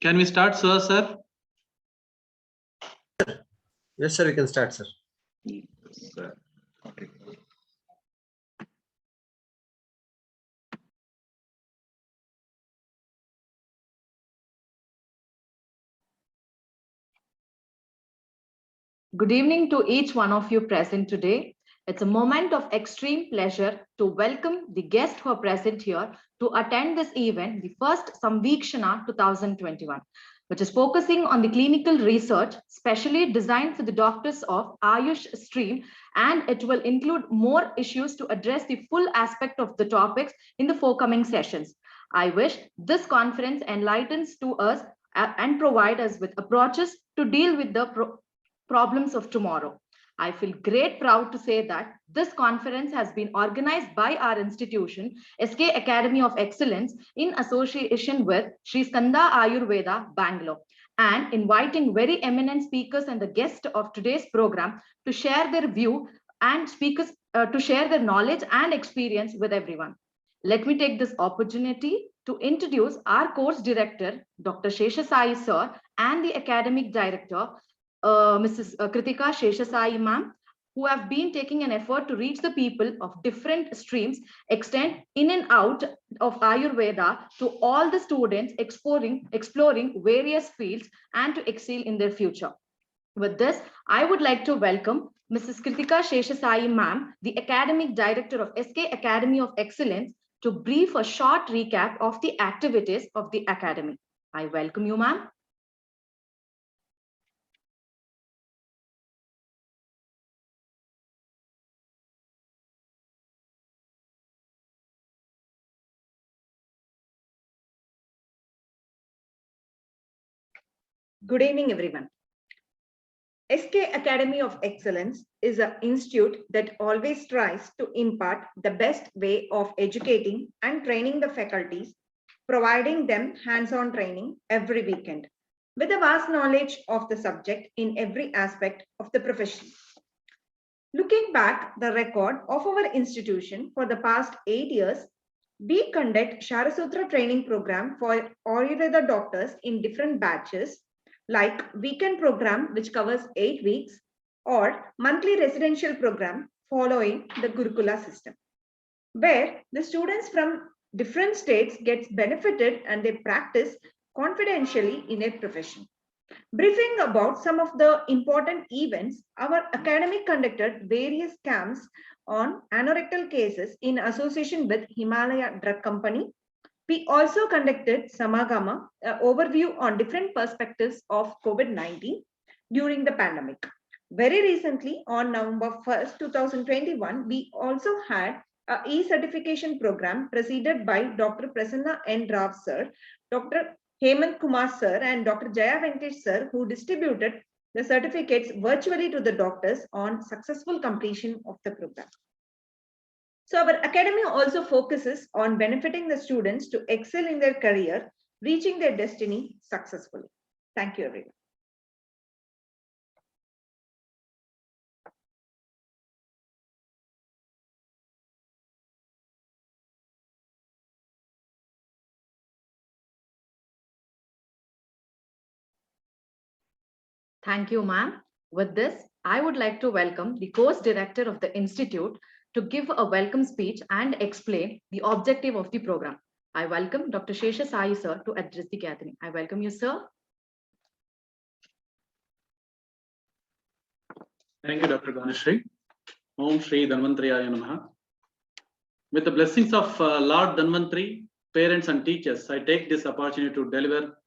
Can we start, sir? Yes, sir, we can start, sir. Sir. Okay. Good evening to each one of you present today. It's a moment of extreme pleasure to welcome the guests who are present here to attend this event, the first Samveekshana 2021, which is focusing on the clinical research specially designed for the doctors of Ayush stream, and it will include more issues to address the full aspect of the topics in the forthcoming sessions. I wish this conference enlightens to us and provide us with approaches to deal with the problems of tomorrow. I feel great proud to say that this conference has been organized by our institution, SK Academy of Excellence, in association with Sri Skanda Ayurveda, Bangalore, and inviting very eminent speakers and the guests of today's program to share their view and speakers to share their knowledge and experience with everyone. Let me take this opportunity to introduce our course director, Dr. Sheshasai sir, and the academic director, Mrs. Kritika Sheshasai ma'am, who have been taking an effort to reach the people of different streams, extend in and out of Ayurveda to all the students exploring various fields and to excel in their future. With this, I would like to welcome Mrs. Kritika Sheshasai ma'am, the academic director of SK Academy of Excellence, to brief a short recap of the activities of the academy. I welcome you, ma'am. Good evening, everyone. SK Academy of Excellence is an institute that always tries to impart the best way of educating and training the faculties, providing them hands-on training every weekend with a vast knowledge of the subject in every aspect of the profession. Looking back the record of our institution for the past 8 years, we conduct Sharasutra training program for Ayurveda doctors in different batches, like weekend program which covers 8 weeks, or monthly residential program following the Gurukula system, where the students from different states gets benefited and they practice confidentially in a profession. Briefing about some of the important events, our academy conducted various camps on anorectal cases in association with Himalaya Drug Company. We also conducted Samagama, an overview on different perspectives of COVID-19 during the pandemic. Very recently, on November 1st, 2021, we also had an e-certification program preceded by Dr. Prasanna N. Rao sir, Dr. Hemant Kumar sir, and Dr. Jaya Venkatesh sir, who distributed the certificates virtually to the doctors on successful completion of the program. So our academy also focuses on benefiting the students to excel in their career, reaching their destiny successfully. Thank you, everyone. Thank you, ma'am. With this, I would like to welcome the course director of the institute to give a welcome speech and explain the objective of the program. I welcome Dr. Sheshasai sir to address the gathering. I welcome you, sir. Thank you, Dr. Dhanashri. Om Shri Dhanvantaraya Namaha. With the blessings of Lord Dhanvantari, parents and teachers, I take this opportunity to deliver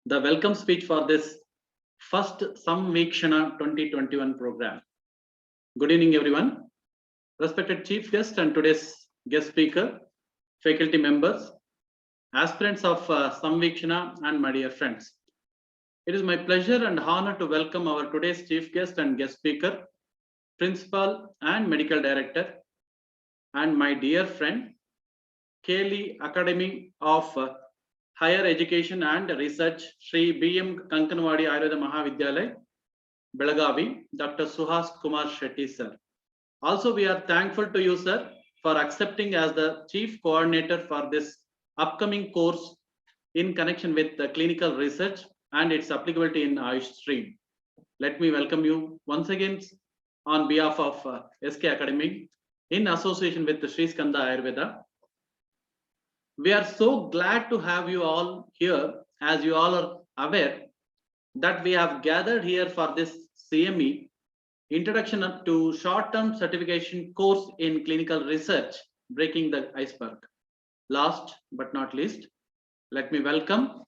the welcome speech for this first Samveekshana 2021 program. Good evening, everyone. Respected chief guest and today's guest speaker, faculty members, aspirants of Samveekshana, and my dear friends. It is my pleasure and honor to welcome our today's chief guest and guest speaker, principal and medical director, and my dear friend, KLE Academy of Higher Education and Research, Sri B.M. Kankanwadi Ayurveda Mahavidyalaya, Belagavi, Dr. Suhas Kumar Shetty sir. Also, we are thankful to you, sir, for accepting as the chief coordinator for this upcoming course in connection with the clinical research and its applicability in Ayush stream. Let me welcome you once again on behalf of SK Academy in association with the Sri Skanda Ayurveda. We are so glad to have you all here, as you all are aware that we have gathered here for this CME, Introduction to Short-Term Certification Course in Clinical Research, Breaking the Iceberg. Last but not least, let me welcome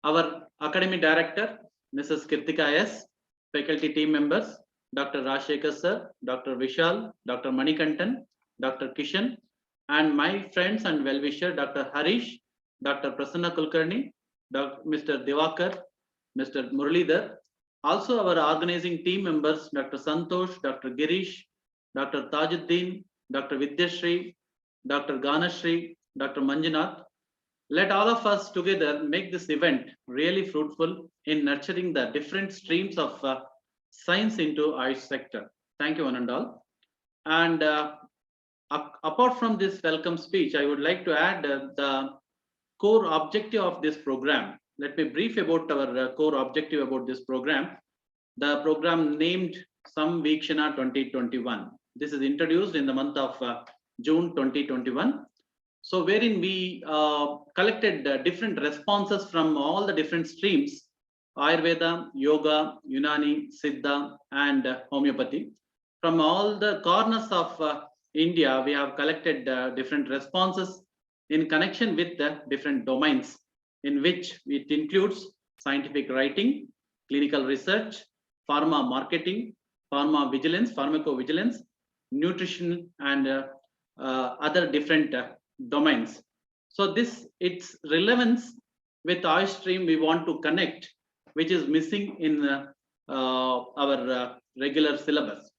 our Academy Director, Mrs. Kirtika S., faculty team members, Dr. Rajshekhar sir, Dr. Vishal, Dr. Manikantan, Dr. Kishan, and my friends and well-wisher, Dr. Harish, Dr. Prasanna Kulkarni, Mr. Divakar, Mr. Muralidhar. Also our organizing team members, Dr. Santosh, Dr. Girish, Dr. Tajuddin, Dr. Vidyashri, Dr. Ganashri, Dr. Manjunath. Let all of us together make this event really fruitful in nurturing the different streams of science into Ayush sector. Thank you one and all. And apart from this welcome speech, I would like to add the core objective of this program. Let me brief about our core objective about this program. The program named Samveekshana 2021. This is introduced in the month of June 2021. So wherein we collected different responses from all the different streams, Ayurveda, Yoga, Unani, Siddha, and Homeopathy. From all the corners of India, we have collected different responses in connection with the different domains, in which it includes scientific writing, clinical research, pharma marketing, pharma vigilance, pharmacovigilance, nutrition, and other different domains. So its relevance with Ayush stream we want to connect, which is missing in our regular syllabus.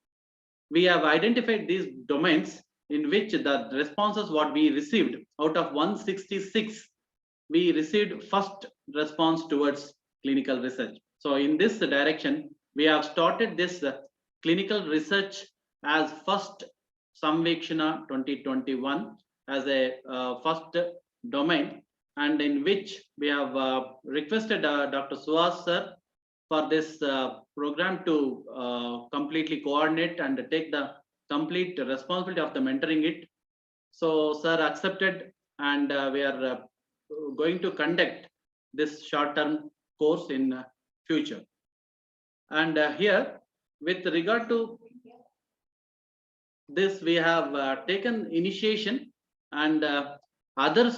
We have identified these domains in which the responses what we received out of 166, we received first response towards clinical research. So in this direction, we have started this clinical research as first Samveekshana 2021 as a first domain, and in which we have requested Dr. Suhas sir for this program to completely coordinate and take the complete responsibility of the mentoring it. So sir accepted, and we are going to conduct this short-term course in future. And here, with regard to this, we have taken initiation, and other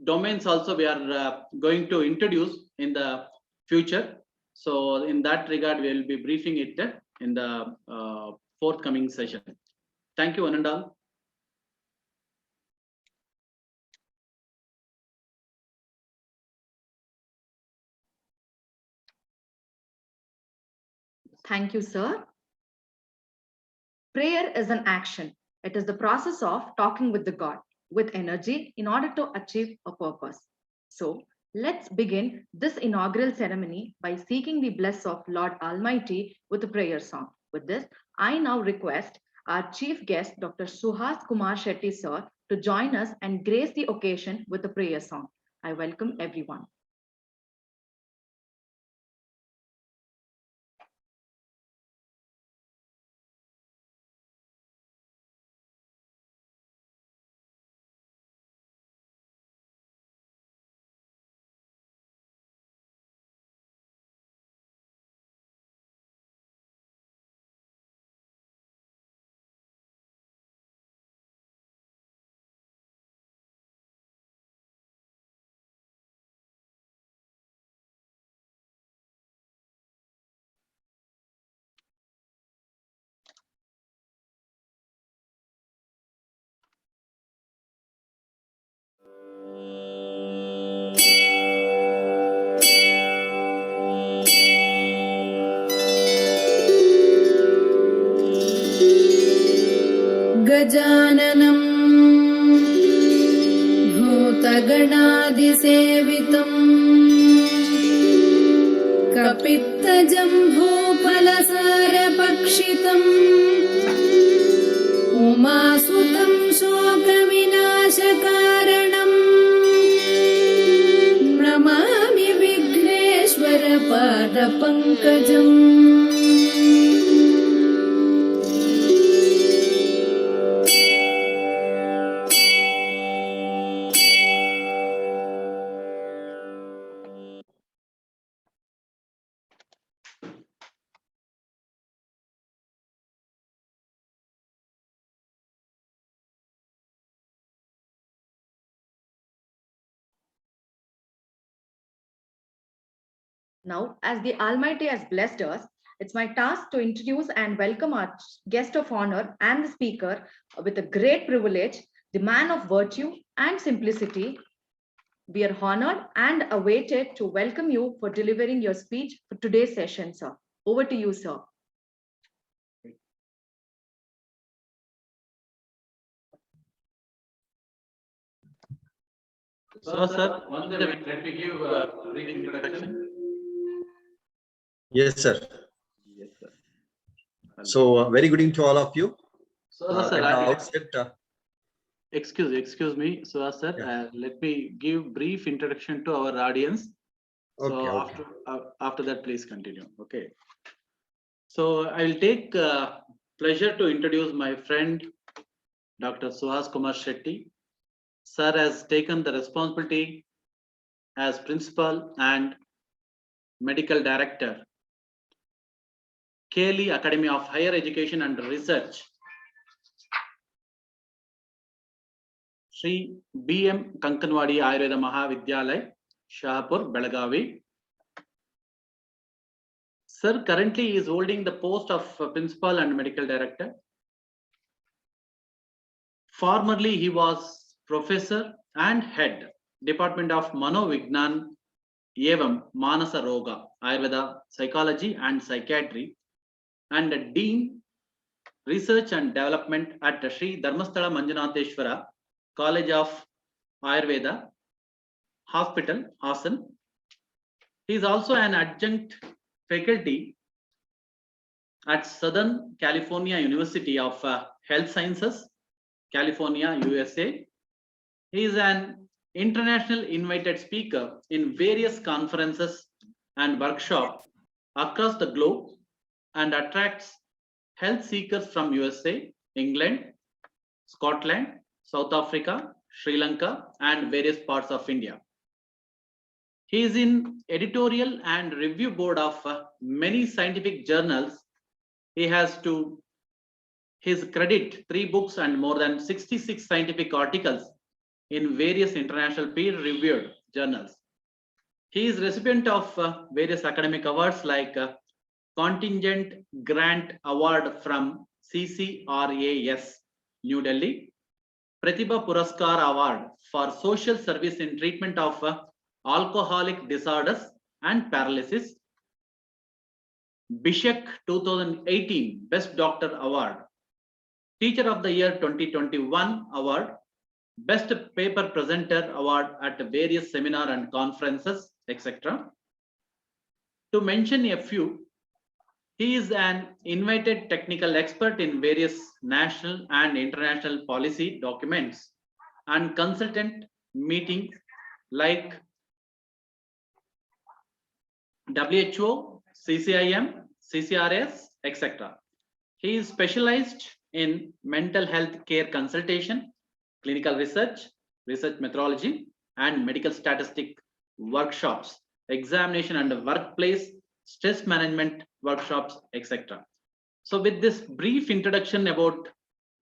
domains also we are going to introduce in the future. So in that regard, we will be briefing it in the forthcoming session. Thank you one and all. Thank you, sir. Prayer is an action. It is the process of talking with the God with energy in order to achieve a purpose. So let's begin this inaugural ceremony by seeking the bless of Lord Almighty with a prayer song. With this, I now request our chief guest, Dr. Suhas Kumar Shetty sir, to join us and grace the occasion with a prayer song. I welcome everyone. गजाननं भूतगणादिसेवितं कपित्तजम्बूफलसारभक्षितम् उमासुतं शोकविनाशकारणम् पङ्कजम् Now, as the Almighty has blessed us, it's my task to introduce and welcome our guest of honor and the speaker with a great privilege, the man of virtue and simplicity. We are honored and awaited to welcome you for delivering your speech for today's session, sir. Over to you, sir. So, sir, one minute, let me give a brief introduction. Yes, sir. Yes, sir. So, very good evening to all of you. So, At sir, the outset, excuse me. So, sir, Yeah. let me give brief introduction to our audience. So okay. after that, please continue. Okay. So I will take pleasure to introduce my friend, Dr. Suhas Kumar Shetty. Sir has taken the responsibility as principal and medical director, KLE Academy of Higher Education and Research, Sri BM Kankanwadi Ayurveda Mahavidyalaya, Shahapur, Belagavi. Sir currently is holding the post of principal and medical director. Formerly, he was professor and head, Department of Manovignan Evam Manasa Roga, Ayurveda, Psychology and Psychiatry, and Dean, Research and Development at Sri Dharmasthala Manjunatheshwara College of Ayurveda, Hospital, Hassan. He is also an adjunct faculty at Southern California University of Health Sciences, California, USA. He is an international invited speaker in various conferences and workshops across the globe and attracts health seekers from USA, England, Scotland, South Africa, Sri Lanka, and various parts of India. He is in editorial and review board of many scientific journals. He has to his credit 3 books and more than 66 scientific articles in various international peer-reviewed journals. He is recipient of various academic awards like Contingent Grant Award from CCRAS, New Delhi, Pratibha Puraskar Award for Social Service in Treatment of Alcoholic Disorders and Paralysis, Bishek 2018 Best Doctor Award, Teacher of the Year 2021 Award, Best Paper Presenter Award at various seminar and conferences, etc. To mention a few, he is an invited technical expert in various national and international policy documents and consultant meetings like WHO, CCIM, CCRS, etc. He is specialized in mental health care consultation, clinical research, research methodology, and medical statistic workshops, examination and workplace stress management workshops, etc. So with this brief introduction about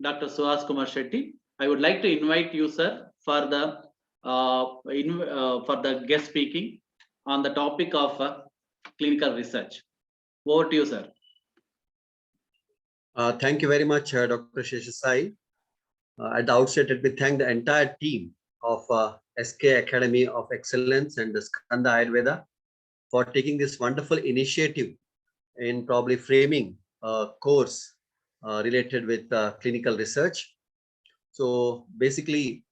Dr. Suhas Kumar Shetty, I would like to invite you, sir, for the guest speaking on the topic of clinical research. Over to you, sir. Thank you very much, Dr. Sheshasai. At the outset, let me thank the entire team of SK Academy of Excellence and the Skanda Ayurveda for taking this wonderful initiative in probably framing a course related with clinical research. So basically,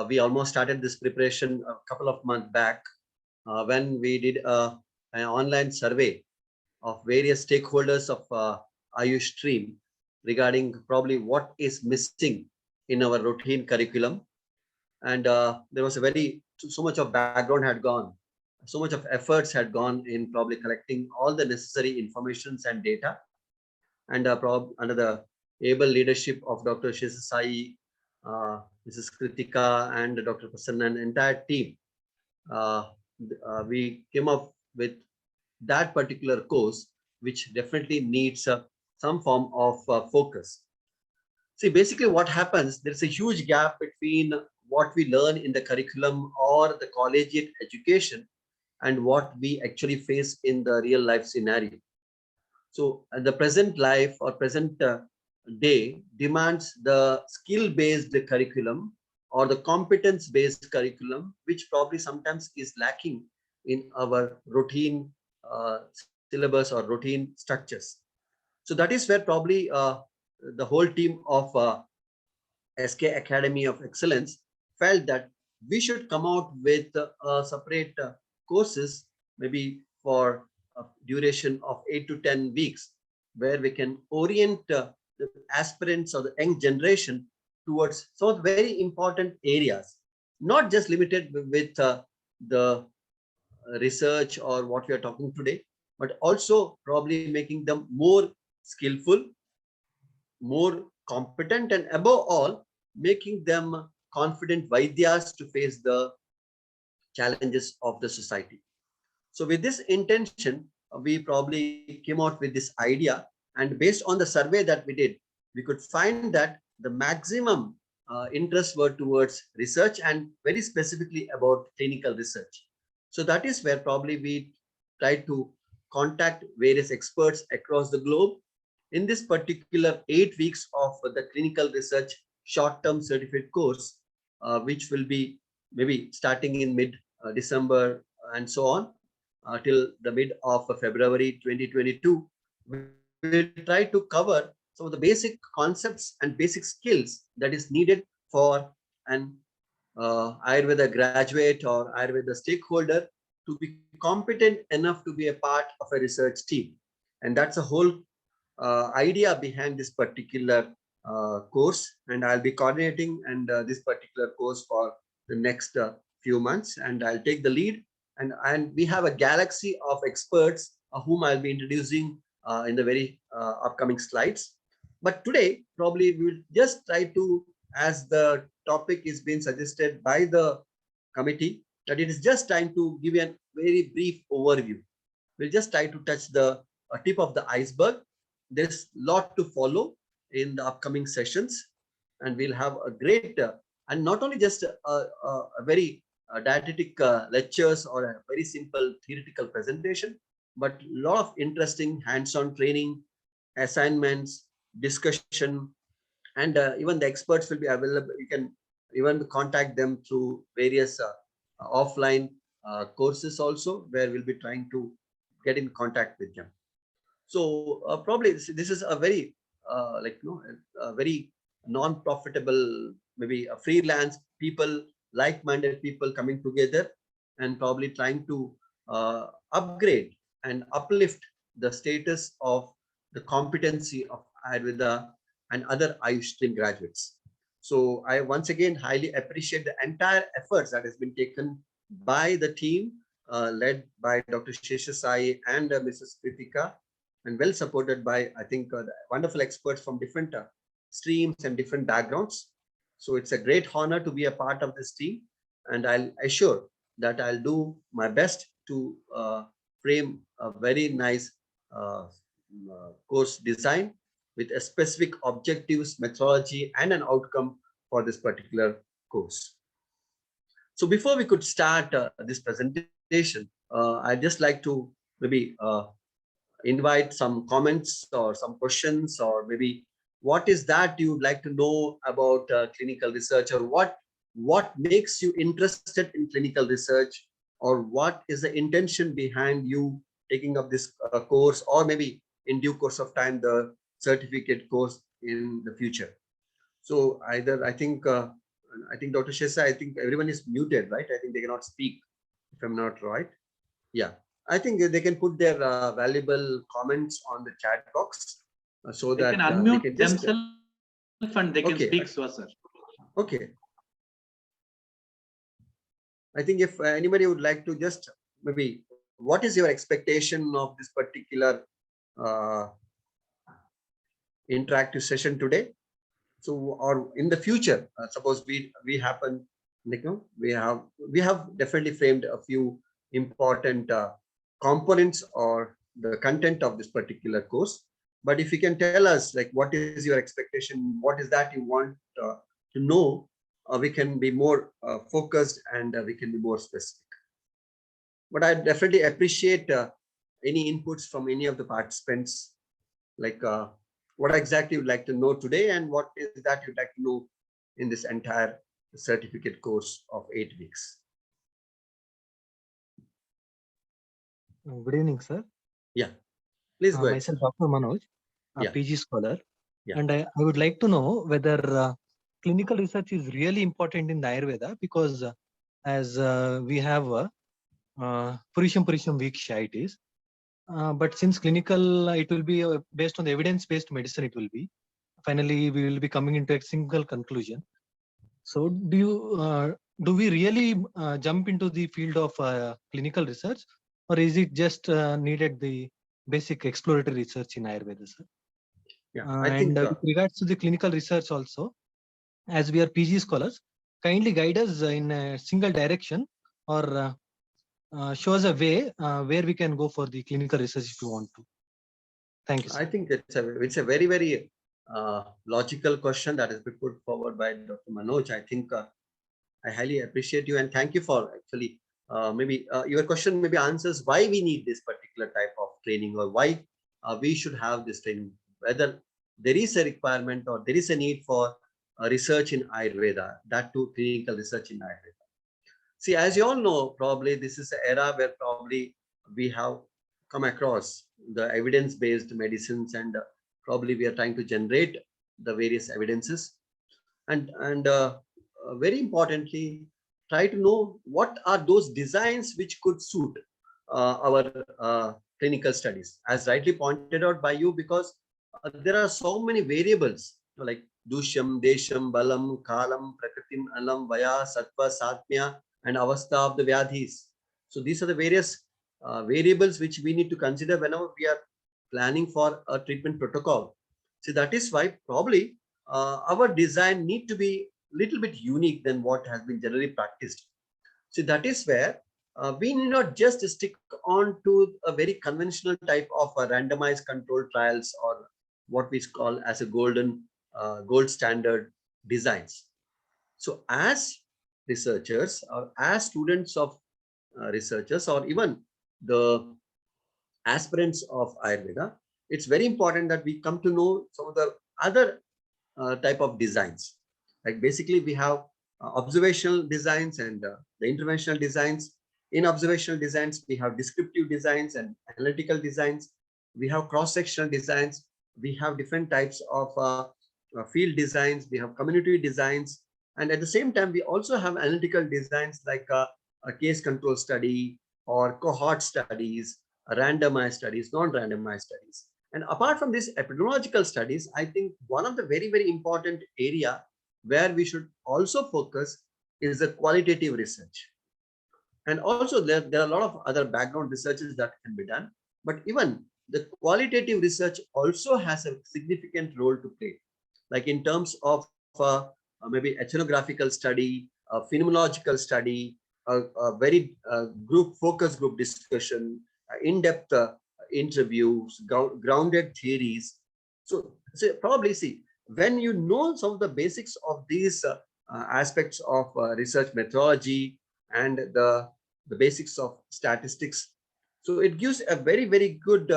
we almost started this preparation a couple of months back when we did an online survey of various stakeholders of Ayush stream regarding probably what is missing in our routine curriculum. And there was so much of background had gone. so much of efforts had gone in probably collecting all the necessary informations and data. And under the able leadership of Dr. Shesasai, Mrs. Kritika, and Dr. Prasanna and entire team, we came up with that particular course, which definitely needs some form of focus. See, basically what happens, there's a huge gap between what we learn in the curriculum or the collegiate education and what we actually face in the real life scenario. So the present life or present day demands the skill-based curriculum or the competence-based curriculum, which probably sometimes is lacking in our routine syllabus or routine structures. So that is where probably the whole team of SK Academy of Excellence felt that we should come out with separate courses, maybe for a duration of 8 to 10 weeks, where we can orient the aspirants or the young generation towards some very important areas, not just limited with the research or what we are talking today, but also probably making them more skillful, more competent, and above all, making them confident Vaidyas to face the challenges of the society. So with this intention, we probably came out with this idea, and based on the survey that we did, we could find that the maximum interests were towards research and very specifically about clinical research. So that is where probably we tried to contact various experts across the globe in this particular 8 weeks of the clinical research short-term certificate course, which will be maybe starting in mid-December and so on till the mid of February 2022. We will try to cover some of the basic concepts and basic skills that is needed for an Ayurveda graduate or Ayurveda stakeholder to be competent enough to be a part of a research team. And that's a whole idea behind this particular course. And I'll be coordinating and this particular course for the next few months, and I'll take the lead. And we have a galaxy of experts whom I'll be introducing in the very upcoming slides. But today, probably we will just try to, as the topic is being suggested by the committee, that it is just time to give you a very brief overview. We'll just try to touch the tip of the iceberg. There's a lot to follow in the upcoming sessions, and we'll have a great, and not only just a very didactic lectures or a very simple theoretical presentation, but a lot of interesting hands-on training, assignments, discussion, and even the experts will be available. You can even contact them through various offline courses also, where we'll be trying to get in contact with them. So probably this is a very a very non-profitable, maybe a freelance people, like-minded people coming together and probably trying to upgrade and uplift the status of the competency of Ayurveda and other Ayush stream graduates. So I once again highly appreciate the entire efforts that has been taken by the team led by Dr. Shesasai and Mrs. Kritika, and well supported by, I think, wonderful experts from different streams and different backgrounds. So it's a great honor to be a part of this team, and I'll assure that I'll do my best to frame a very nice course design with a specific objectives, methodology, and an outcome for this particular course. So before we could start this presentation, I'd just like to maybe invite some comments or some questions, or maybe what is that you would like to know about clinical research, or what makes you interested in clinical research, or what is the intention behind you taking up this course, or maybe in due course of time the certificate course in the future. So either I think Dr. Shesasai, I think everyone is muted, right? I think they cannot speak, if I'm not right. Yeah, I think they can put their valuable comments on the chat box so they that can unmute they can just, themselves and they can speak, sir. Okay. I think if anybody would like to just maybe what is your expectation of this particular interactive session today? So, or in the future, suppose we happen, like, we have definitely framed a few important components or the content of this particular course. But if you can tell us, like, what is your expectation? What is that you want to know? We can be more focused and we can be more specific. But I definitely appreciate any inputs from any of the participants, like what exactly you'd like to know today and what is that you'd like to know in this entire certificate course of 8 weeks. Good evening, sir. Yeah, please go ahead. Myself, Dr. Manoj, a Yeah. PG scholar. Yeah. And I would like to know whether clinical research is really important in the Ayurveda, because as we have Purusham Viksha it is. But since clinical, it will be based on the evidence-based medicine, it will be. Finally, we will be coming into a single conclusion. So do we really jump into the field of clinical research, or is it just needed the basic exploratory research in Ayurveda, sir? Yeah, And with regards to the clinical research also, as we are PG scholars, kindly guide us in a single direction, or show us a way where we can go for the clinical research if you want to. Thank you, sir. I think it's a very, very logical question that has been put forward by Dr. Manoj. I think I highly appreciate you and thank you for actually maybe your question maybe answers why we need this particular type of training, or why we should have this training, whether there is a requirement or there is a need for research in Ayurveda, that too clinical research in Ayurveda. See, as you all know, probably this is an era where probably we have come across the evidence-based medicines, and probably we are trying to generate the various evidences, and very importantly, try to know what are those designs which could suit our clinical studies, as rightly pointed out by you, because there are so many variables like Dushyam, Desham, Balam, Kalam, Prakritim, Alam, Vaya, Sattva, Satmya, and Avastha of the Vyadhis. So these are the various variables which we need to consider whenever we are planning for a treatment protocol. So that is why probably our design need to be little bit unique than what has been generally practiced. So that is where we need not just stick on to a very conventional type of randomized controlled trials, or what we call as a gold standard designs. So as researchers, or as students of researchers, or even the aspirants of Ayurveda, it's very important that we come to know some of the other type of designs. Like basically we have observational designs and the interventional designs. In observational designs, we have descriptive designs and analytical designs. We have cross-sectional designs. We have different types of field designs. We have community designs. And at the same time, we also have analytical designs like a case control study or cohort studies, randomized studies, non-randomized studies. And apart from these epidemiological studies, I think one of the very, very important area where we should also focus is the qualitative research. And also there are a lot of other background researches that can be done, but even the qualitative research also has a significant role to play, like in terms of maybe ethnographical study, a phenomenological study, a very focus group discussion, in-depth interviews, grounded theories. So probably see, when you know some of the basics of these aspects of research methodology and the basics of statistics, so it gives a very, very good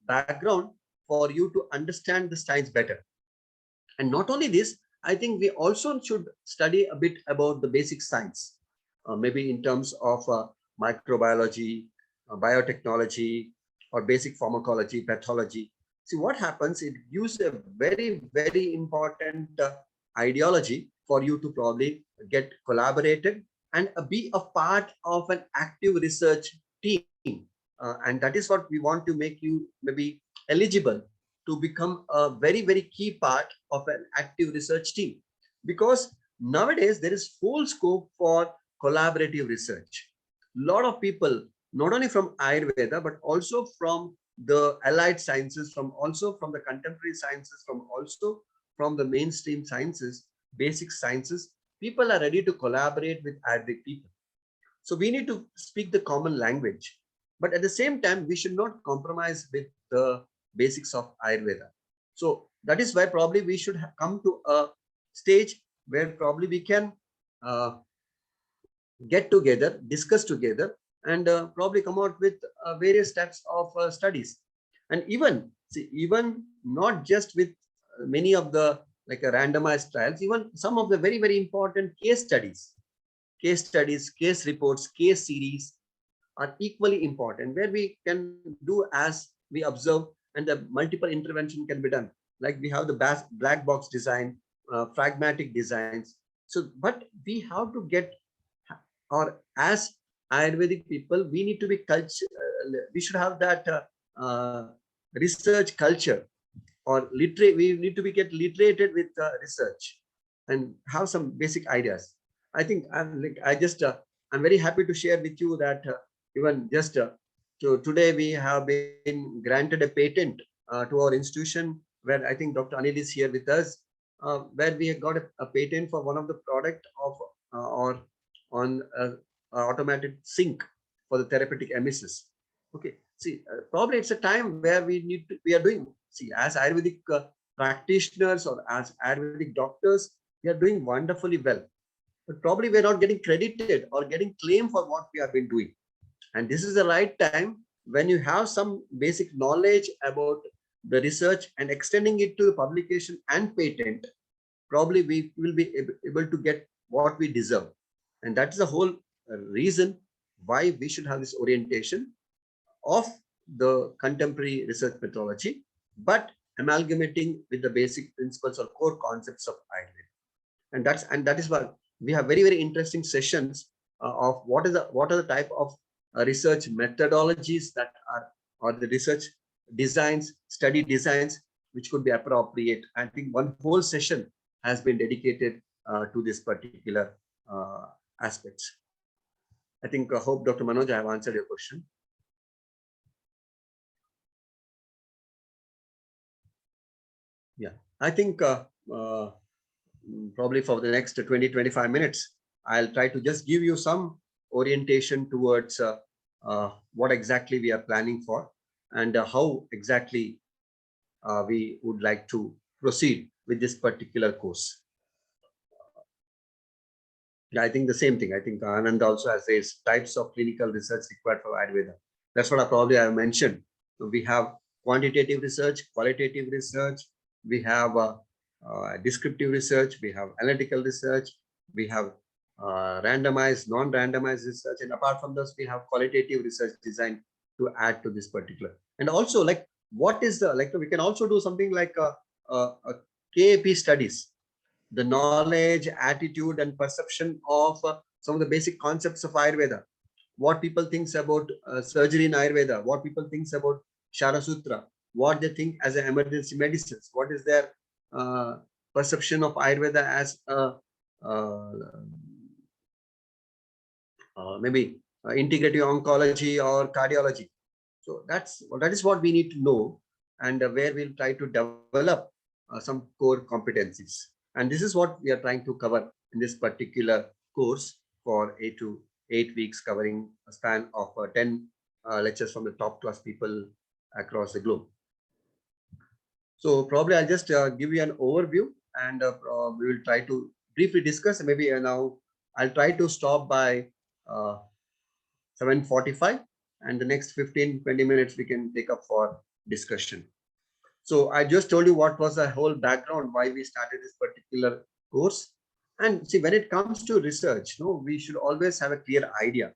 background for you to understand the science better. And not only this, I think we also should study a bit about the basic science, maybe in terms of microbiology, biotechnology, or basic pharmacology, pathology. See what happens, it gives a very, very important ideology for you to probably get collaborated and be a part of an active research team. And that is what we want to make you maybe eligible to become a very, very key part of an active research team. Because nowadays there is full scope for collaborative research. A lot of people not only from Ayurveda, but also from the allied sciences, also from the contemporary sciences, also from the mainstream sciences, basic sciences. People are ready to collaborate with Ayurvedic people. So we need to speak the common language, but at the same time, we should not compromise with the basics of Ayurveda. So that is why probably we should come to a stage where probably we can get together, discuss together, and probably come out with various types of studies. And even even not just with many of the like a randomized trials, even some of the very, very important case studies, case reports, case series are equally important, where we can do as we observe, and the multiple intervention can be done. Like we have the black box design, pragmatic designs. So, but we have to get, or as Ayurvedic people, we need to be we should have that research culture, or literate. We need to be get literated with research and have some basic ideas. I think I'm very happy to share with you that even just today we have been granted a patent to our institution, where I think Dr. Anil is here with us, where we have got a patent for one of the product of or on automated sink for the therapeutic emesis. Okay, probably it's a time where we are doing, as Ayurvedic practitioners or as Ayurvedic doctors, we are doing wonderfully well, but probably we're not getting credited or getting claim for what we have been doing. And this is the right time, when you have some basic knowledge about the research and extending it to the publication and patent, probably we will be able to get what we deserve. And that is the whole reason why we should have this orientation of the contemporary research methodology, but amalgamating with the basic principles or core concepts of Ayurveda. And that is why we have very, very interesting sessions of what are the type of research methodologies that are, or the research designs, study designs, which could be appropriate. I think one whole session has been dedicated to this particular aspects. I think I hope Dr. Manoj, I have answered your question. Yeah, I think probably for the next 20-25 minutes, I'll try to just give you some orientation towards what exactly we are planning for, and how exactly we would like to proceed with this particular course. I think the same thing. I think Anand also has says types of clinical research required for Ayurveda. That's what I have mentioned. So we have quantitative research, qualitative research, we have descriptive research, we have analytical research, we have randomized, non-randomized research, and apart from this, we have qualitative research designed to add to this particular. And also, like, what is the, like, we can also do something like a KAP studies, the knowledge, attitude, and perception of some of the basic concepts of Ayurveda. What people think about surgery in Ayurveda, what people think about Shara Sutra, what they think as an emergency medicines, what is their perception of Ayurveda as maybe integrative oncology or cardiology. So that is what we need to know, and where we'll try to develop some core competencies. And this is what we are trying to cover in this particular course for 8 weeks, covering a span of 10 lectures from the top class people across the globe. So probably I'll just give you an overview, and we will try to briefly discuss. Maybe now I'll try to stop by 7:45, and the next 15-20 minutes we can take up for discussion. So I just told you what was the whole background, why we started this particular course. And see, when it comes to research, we should always have a clear idea.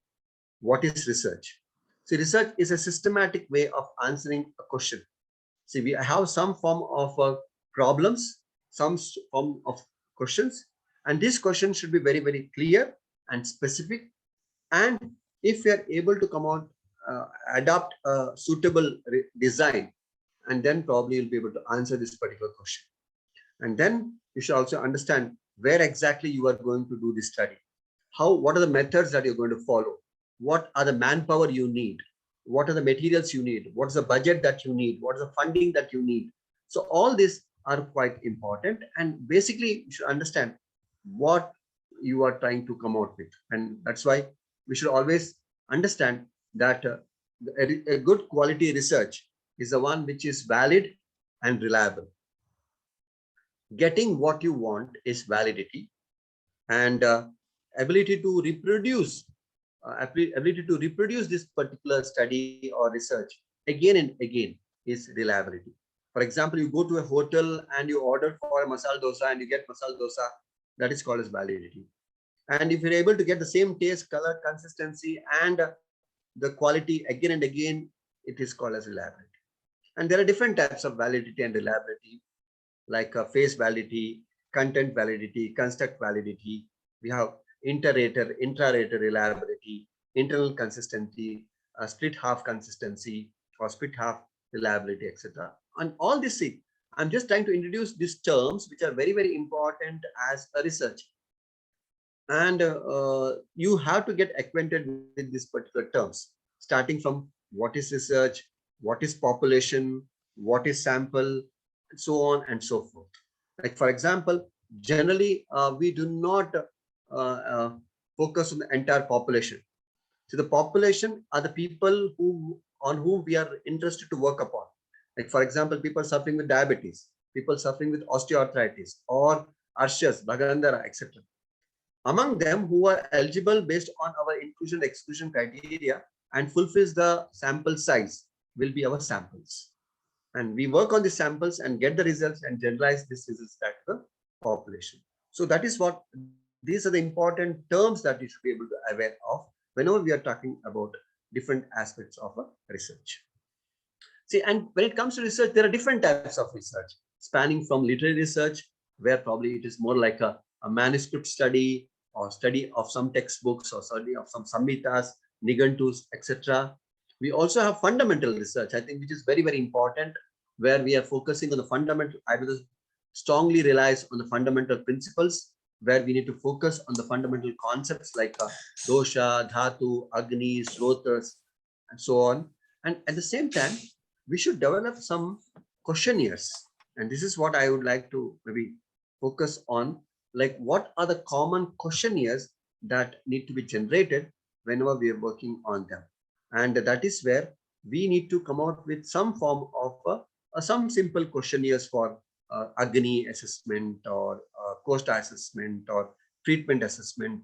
What is research? See, research is a systematic way of answering a question. See, we have some form of problems, some form of questions, and these questions should be very, very clear and specific. And if we are able to come out, adopt a suitable design, and then probably you'll be able to answer this particular question. And then you should also understand where exactly you are going to do this study. What are the methods that you're going to follow? what are the manpower you need, what are the materials you need, what is the budget that you need, what is the funding that you need. So all these are quite important, and basically you should understand what you are trying to come out with. And that's why we should always understand that a good quality research is the one which is valid and reliable. Getting what you want is validity, and ability to reproduce this particular study or research again and again is reliability. For example, you go to a hotel and you order for a masala dosa and you get masala dosa, that is called as validity. And if you're able to get the same taste, color, consistency, and the quality again and again, it is called as reliability. And there are different types of validity and reliability, like face validity, content validity, construct validity. We have inter-rater, intra-rater reliability, internal consistency, split half consistency, or split half reliability, etc. And all this, I'm just trying to introduce these terms which are very, very important as a research. And you have to get acquainted with these particular terms, starting from what is research, what is population, what is sample, and so on and so forth. Like, for example, generally, we do not focus on the entire population. So the population are the people on whom we are interested to work upon. Like, for example, people suffering with diabetes, people suffering with osteoarthritis, or Arshas, Bhagandara, etc. Among them who are eligible based on our inclusion exclusion criteria and fulfills the sample size will be our samples. And we work on the samples and get the results and generalize this results back to the population. So that is what, these are the important terms that you should be able to be aware of whenever we are talking about different aspects of a research. See, and when it comes to research, there are different types of research, spanning from literary research, where probably it is more like a manuscript study or study of some textbooks or study of some samhitas, nigantus, etc. We also have fundamental research, I think, which is very, very important, where we are focusing on the fundamental, I will strongly relies on the fundamental principles, where we need to focus on the fundamental concepts like dosha, dhatu, agni, srotas, and so on. And at the same time, we should develop some questionnaires. And this is what I would like to maybe focus on, like what are the common questionnaires that need to be generated whenever we are working on them. And that is where we need to come out with some form of some simple questionnaires for Agni assessment, or COSTA assessment, or treatment assessment,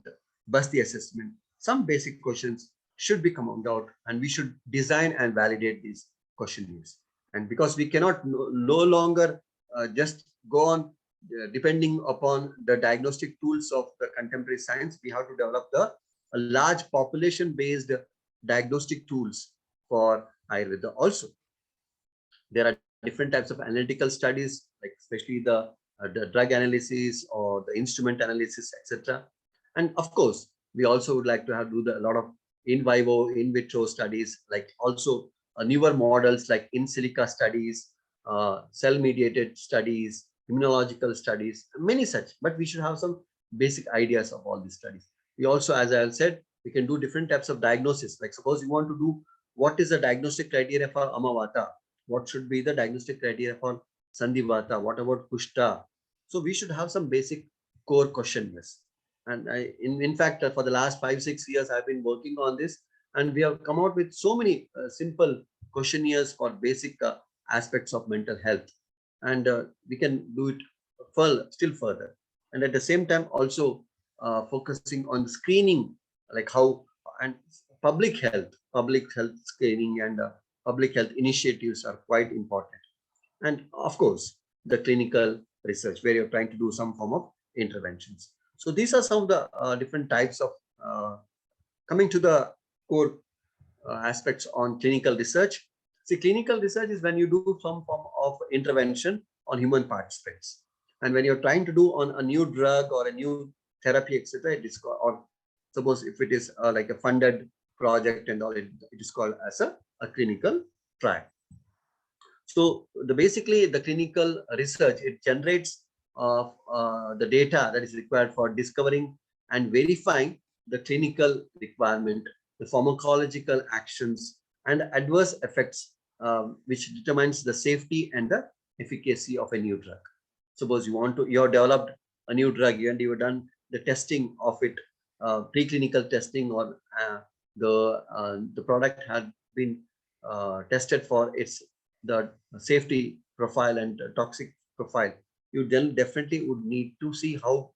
Basti assessment. Some basic questions should be coming out, and we should design and validate these questionnaires. And because we cannot no longer just go on depending upon the diagnostic tools of the contemporary science, we have to develop a large population-based diagnostic tools for Ayurveda also. There are different types of analytical studies, like especially the drug analysis or the instrument analysis, etc. And of course, we also would like to do a lot of in vivo, in vitro studies, like also newer models like in silica studies, cell-mediated studies, immunological studies, many such. But we should have some basic ideas of all these studies. We also, as I said, we can do different types of diagnosis. Like suppose you want to do what is the diagnostic criteria for Amavata, what should be the diagnostic criteria for Sandhivata, what about Kushta. So we should have some basic core questionnaires. And in fact, for the last 5-6 years, I've been working on this, and we have come out with so many simple questionnaires for basic aspects of mental health. And we can do it still further. And at the same time, also focusing on screening, like how, and public health screening and public health initiatives are quite important. And of course, the clinical research, where you're trying to do some form of interventions. So these are some of the different types of coming to the core aspects on clinical research. See, clinical research is when you do some form of intervention on human participants. And when you're trying to do on a new drug or a new therapy, etc., it is called, or suppose if it is like a funded project and all, it is called as a clinical trial. So basically the clinical research, it generates the data that is required for discovering and verifying the clinical requirement the pharmacological actions, and adverse effects, which determines the safety and the efficacy of a new drug. Suppose you have developed a new drug and you have done the testing of it, preclinical testing, or the product had been tested for the safety profile and toxic profile. You then definitely would need to see how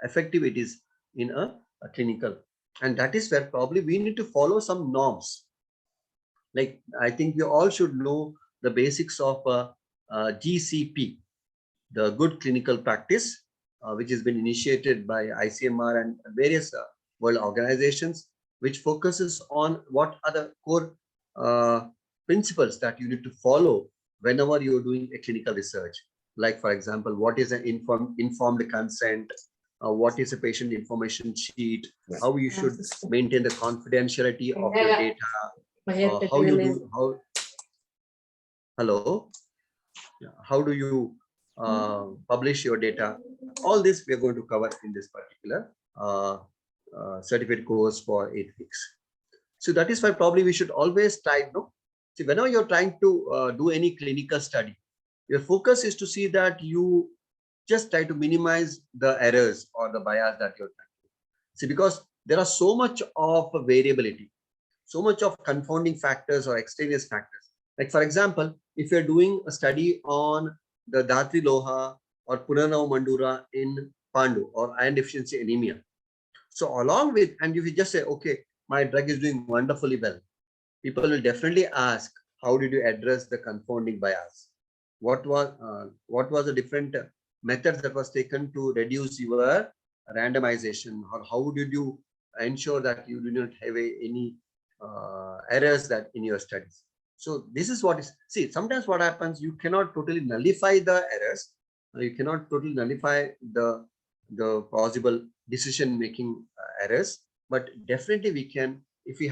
effective it is in a clinical, and that is where probably we need to follow some norms. Like, I think we all should know the basics of GCP, the good clinical practice, which has been initiated by ICMR and various world organizations, which focuses on what are the core principles that you need to follow whenever you're doing a clinical research. Like, for example, what is an informed consent? What is a patient information sheet? How you should maintain the confidentiality of your data? How do you publish your data? All this we are going to cover in this particular certificate course for 8 weeks. So that is why probably we should always try, see, whenever you're trying to do any clinical study, your focus is to see that you just try to minimize the errors or the bias that you're trying to see, because there are so much of variability, so much of confounding factors or extraneous factors. Like, for example, if you're doing a study on the Dhatri Loha or Punarnava Mandura in Pandu or iron deficiency anemia, so along with, and if you just say, okay, my drug is doing wonderfully well, people will definitely ask, how did you address the confounding bias? What was the different methods that was taken to reduce your randomization, or how did you ensure that you do not have any errors that in your studies? So this is what is, see, sometimes what happens, you cannot totally nullify the errors, you cannot totally nullify the possible decision making errors, but definitely we can, if we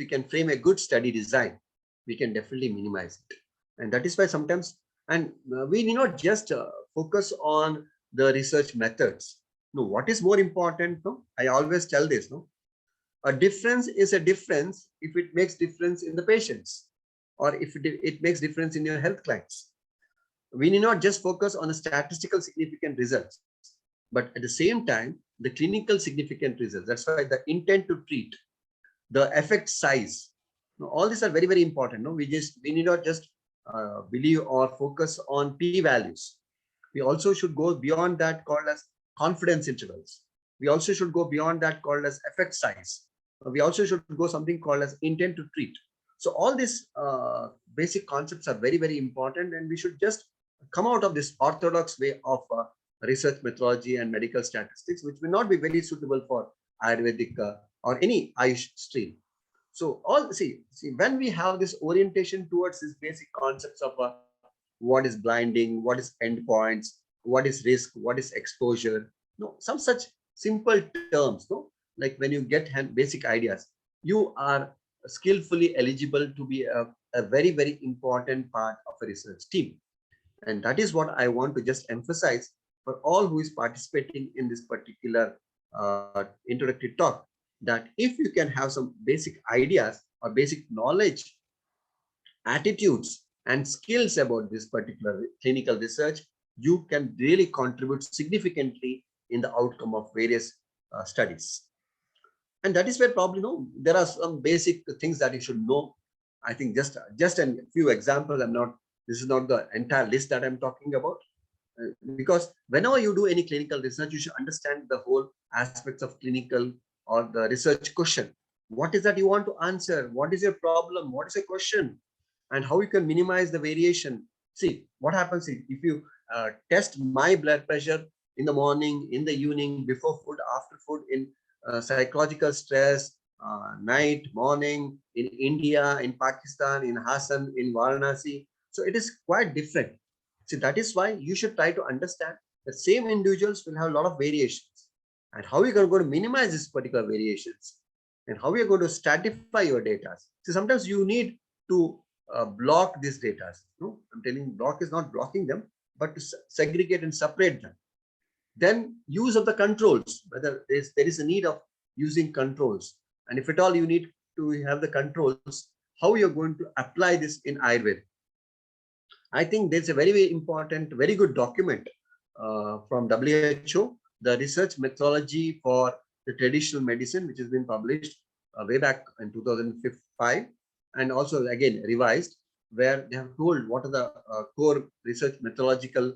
can frame a good study design, we can definitely minimize it. And that is why sometimes, and we need not just focus on the research methods. No, what is more important? No, I always tell this. No, a difference is a difference if it makes difference in the patients, or if it makes difference in your health clients. We need not just focus on the statistical significant results, but at the same time, the clinical significant results. That's why the intent to treat, the effect size, all these are very, very important. No, we need not just believe or focus on p-values. We also should go beyond that, called as confidence intervals. We also should go beyond that, called as effect size. We also should go something called as intent to treat. So all these basic concepts are very, very important, and we should just come out of this orthodox way of research methodology and medical statistics, which may not be very suitable for Ayurvedic or any Ayush stream. So see, when we have this orientation towards these basic concepts of what is blinding, what is endpoints, what is risk, what is exposure, some such simple terms, like when you get basic ideas, you are skillfully eligible to be a very, very important part of a research team. And that is what I want to just emphasize for all who is participating in this particular introductory talk, that if you can have some basic ideas or basic knowledge, attitudes and skills about this particular clinical research, you can really contribute significantly in the outcome of various studies. And that is where probably there are some basic things that you should know. I think just a few examples. This is not the entire list that I'm talking about, because whenever you do any clinical research, you should understand the whole aspects of clinical or the research question. What is that you want to answer? What is your problem? What is your question? And how you can minimize the variation. See, what happens if you test my blood pressure in the morning, in the evening, before food, after food, in psychological stress, night, morning, in India, in Pakistan, in Hassan, in Varanasi. So it is quite different. See, that is why you should try to understand that same individuals will have a lot of variations, and how you're going to minimize these particular variations, and how you're going to stratify your data. See, sometimes you need to block these data. No, I'm telling you, block is not blocking them, but to segregate and separate them. Then use of the controls, whether there is a need of using controls. And if at all you need to have the controls, how you're going to apply this in Ayurveda. I think there's a very, very important, very good document from WHO, the research methodology for the traditional medicine, which has been published way back in 2005, and also again revised, where they have told what are the core research methodological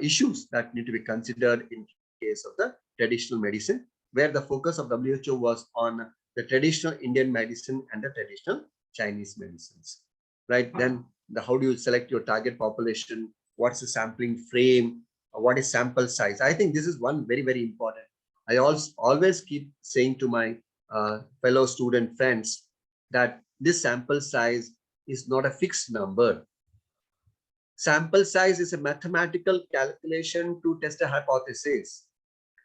issues that need to be considered in case of the traditional medicine, where the focus of WHO was on the traditional Indian medicine and the traditional Chinese medicines, right? Then how do you select your target population? What's the sampling frame? What is sample size? I think this is one very, very important. I also always keep saying to my fellow student friends that this sample size is not a fixed number. Sample size is a mathematical calculation to test a hypothesis.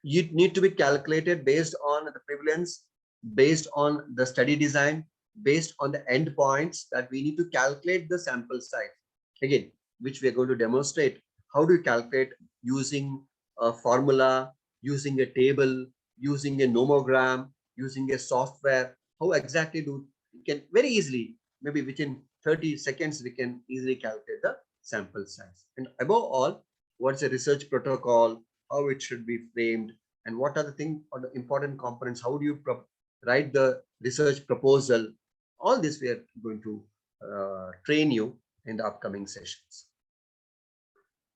You need to be calculated based on the prevalence, based on the study design, based on the endpoints that we need to calculate the sample size. Again, which we are going to demonstrate. How do you calculate using a formula, using a table, using a nomogram, using a software? How exactly do we can very easily, maybe within 30 seconds, we can easily calculate the sample size. And above all, what's a research protocol, how it should be framed, and what are the things or the important components? How do you write the research proposal? All this we are going to train you in the upcoming sessions.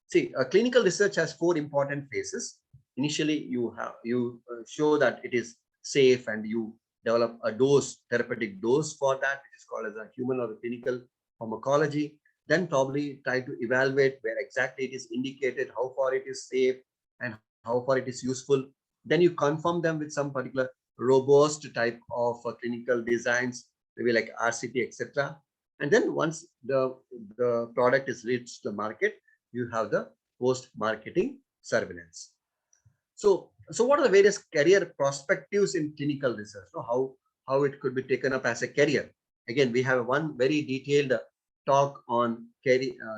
See, clinical research has 4 important phases. Initially, you show that it is safe, and you develop a dose, therapeutic dose for that, which is called as a human or a clinical pharmacology. Then probably try to evaluate where exactly it is indicated, how far it is safe, and how far it is useful. Then you confirm them with some particular robust type of clinical designs, maybe like RCT, etc. And then once the product is reached the market, you have the post-marketing surveillance. So what are the various career perspectives in clinical research? So how it could be taken up as a career? Again, we have one very detailed talk on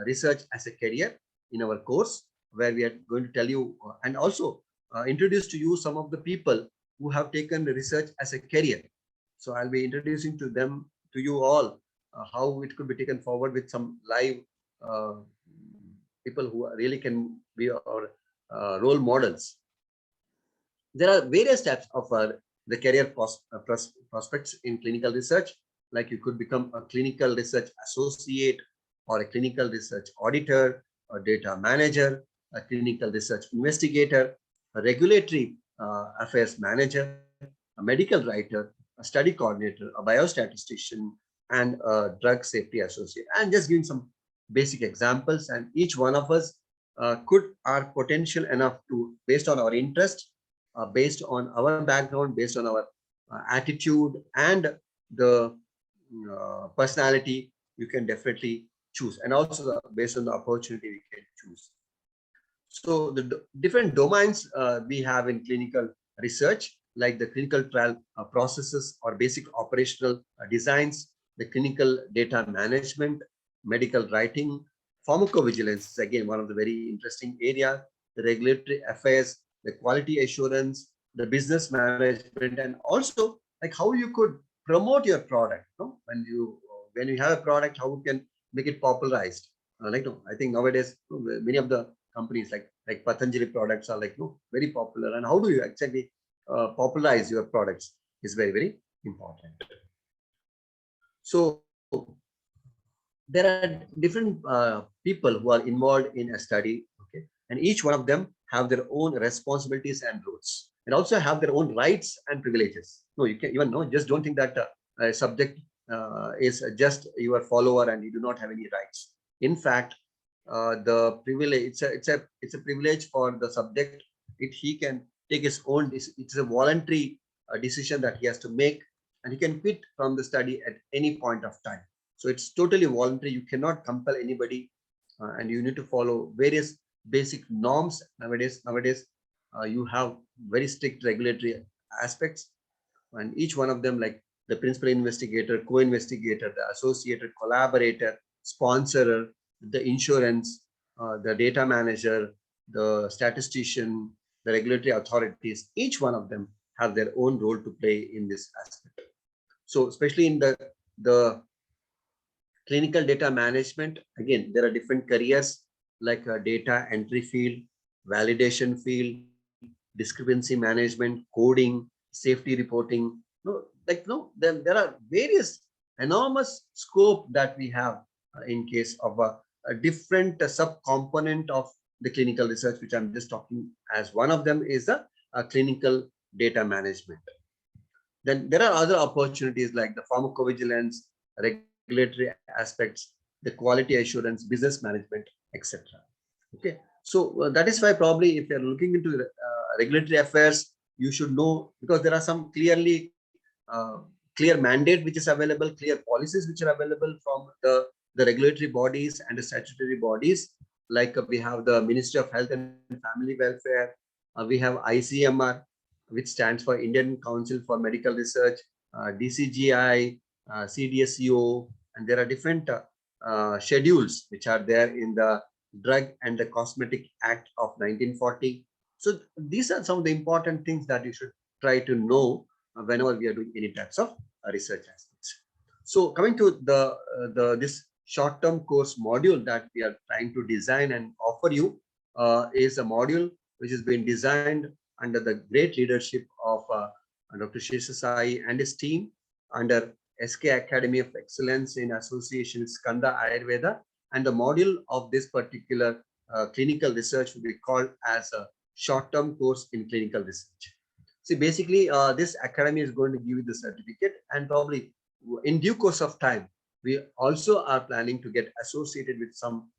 research as a career in our course, where we are going to tell you and also introduce to you some of the people who have taken research as a career. So I'll be introducing to you all how it could be taken forward with some live people who really can be our role models. There are various types of the career prospects in clinical research, like you could become a clinical research associate, or a clinical research auditor, a data manager, a clinical research investigator, a regulatory affairs manager, a medical writer, a study coordinator, a biostatistician, and a drug safety associate. And just giving some basic examples, and each one of us are potential enough to, based on our interest, based on our background, based on our attitude and the personality, you can definitely choose, and also based on the opportunity we can choose. So the different domains we have in clinical research, like the clinical trial processes or basic operational designs, the clinical data management, medical writing, pharmacovigilance is again one of the very interesting area, the regulatory affairs, the quality assurance, the business management, and also like how you could promote your product. No? When you have a product, how you can make it popularized. I think nowadays many of the companies like Patanjali products are very popular, and how do you actually popularize your products is very, very important. So there are different people who are involved in a study, okay, and each one of them have their own responsibilities and roles, and also have their own rights and privileges. No, you can even just don't think that a subject is just your follower and you do not have any rights. In fact, the privilege, it's a privilege for the subject if he can take his own. It's a voluntary decision that he has to make, and he can quit from the study at any point of time. So it's totally voluntary. You cannot compel anybody, and you need to follow various basic norms. Nowadays, you have very strict regulatory aspects, and each one of them, like the principal investigator, co-investigator, the associated collaborator, sponsorer, the insurance, the data manager, the statistician, the regulatory authorities, each one of them have their own role to play in this aspect. So especially in the clinical data management, again, there are different careers like data entry field, validation field, discrepancy management, coding, safety reporting. No, like no, then there are various enormous scope that we have in case of a different subcomponent of the clinical research, which I'm just talking as one of them is the clinical data management. Then there are other opportunities like the pharmacovigilance, regulatory aspects, the quality assurance, business management, etc. Okay, so that is why probably if you're looking into regulatory affairs, you should know, because there are some uh, clear mandate which is available, clear policies which are available from the regulatory bodies and the statutory bodies. Like we have the Ministry of Health and Family Welfare, we have ICMR, which stands for Indian Council for Medical Research, DCGI, CDSCO, and there are different schedules which are there in the Drug and the Cosmetic Act of 1940. So these are some of the important things that you should try to know whenever we are doing any types of research aspects. So coming to this short-term course module that we are trying to design and offer you is a module which has been designed under the great leadership of Dr. Shesha Sai and his team under SK Academy of Excellence in association with Skanda Ayurveda. And the module of this particular clinical research will be called as a short-term course in clinical research. See, basically, this academy is going to give you the certificate, and probably in due course of time, we also are planning to get associated with some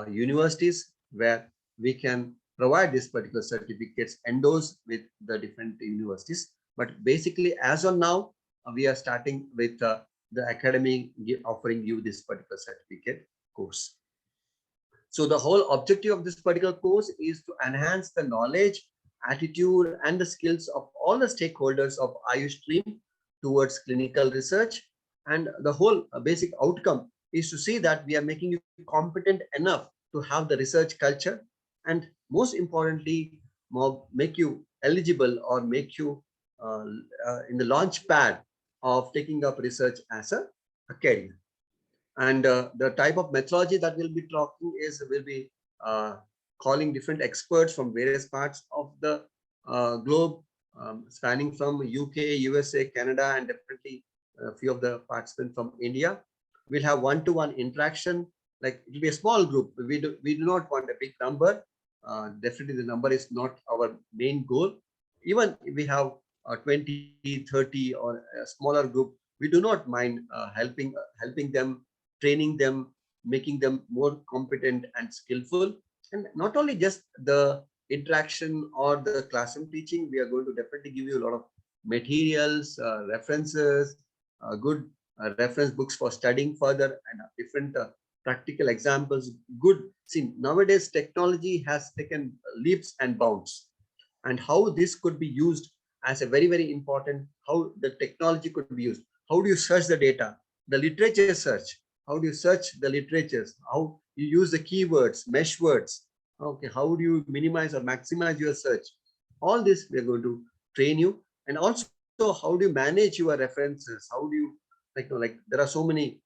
universities where we can provide these particular certificates endorsed with the different universities. But basically, as of now, we are starting with the academy offering you this particular certificate course. So the whole objective of this particular course is to enhance the knowledge, attitude, and the skills of all the stakeholders of Ayush stream towards clinical research. And the whole basic outcome is to see that we are making you competent enough to have the research culture, and most importantly, make you eligible or make you in the launch pad of taking up research as a career. And the type of methodology that we'll be talking is we'll be calling different experts from various parts of the globe, spanning from UK, USA, Canada, and definitely a few of the participants from India. We'll have one-to-one interaction. Like it will be a small group. We do not want a big number. Definitely the number is not our main goal. Even if we have 20, 30 or a smaller group, we do not mind helping them, training them, making them more competent and skillful. And not only just the interaction or the classroom teaching, we are going to definitely give you a lot of materials, references, good reference books for studying further, and different practical examples. Good. See, nowadays technology has taken leaps and bounds, and how this could be used as a very, very important, how the technology could be used. How do you search the data? The literature search. How do you search the literatures? How you use the keywords, mesh words? Okay, how do you minimize or maximize your search? All this we are going to train you, and also how do you manage your references? How do you like there are so many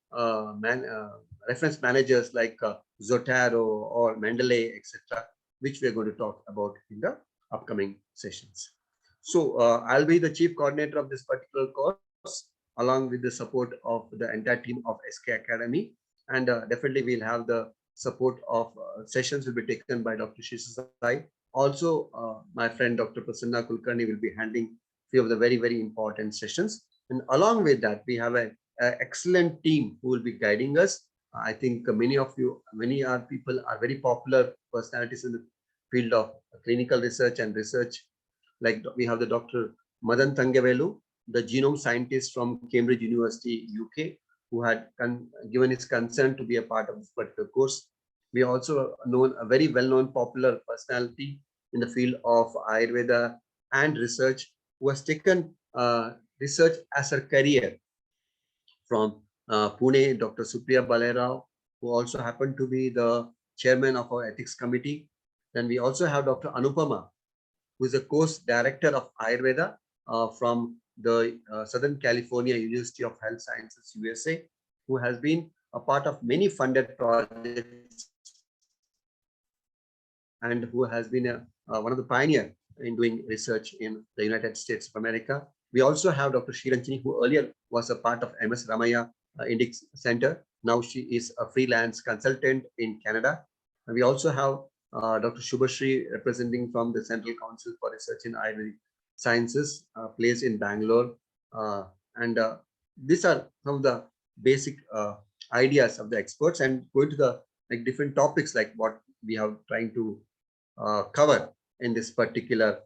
reference managers like Zotero or Mendeley, etc., which we are going to talk about in the upcoming sessions. So I'll be the chief coordinator of this particular course, along with the support of the entire team of SK Academy. And definitely we'll have the support of sessions will be taken by Dr. Shesha Sai. Also, my friend Dr. Prasanna Kulkarni will be handling few of the very, very important sessions. And along with that, we have an excellent team who will be guiding us. I think many people are very popular personalities in the field of clinical research and research. Like we have the Dr. Madan Thangavelu, the genome scientist from Cambridge University, UK, who had given his consent to be a part of this particular course. We also know a very well-known popular personality in the field of Ayurveda and research, who has taken research as her career from Pune, Dr. Supriya Balerao, who also happened to be the chairman of our ethics committee. Then we also have Dr. Anupama, who is a course director of Ayurveda from the Southern California University of Health Sciences, USA, who has been a part of many funded projects and who has been one of the pioneer in doing research in the United States of America. We also have Dr. Sriranjani, who earlier was a part of MS Ramaya Index Center. Now she is a freelance consultant in Canada. And we also have Dr. Shubhashri, representing from the Central Council for Research in Ayurvedic Sciences, placed in Bangalore. And these are some of the basic ideas of the experts, and going to the different topics like what we are trying to cover in this particular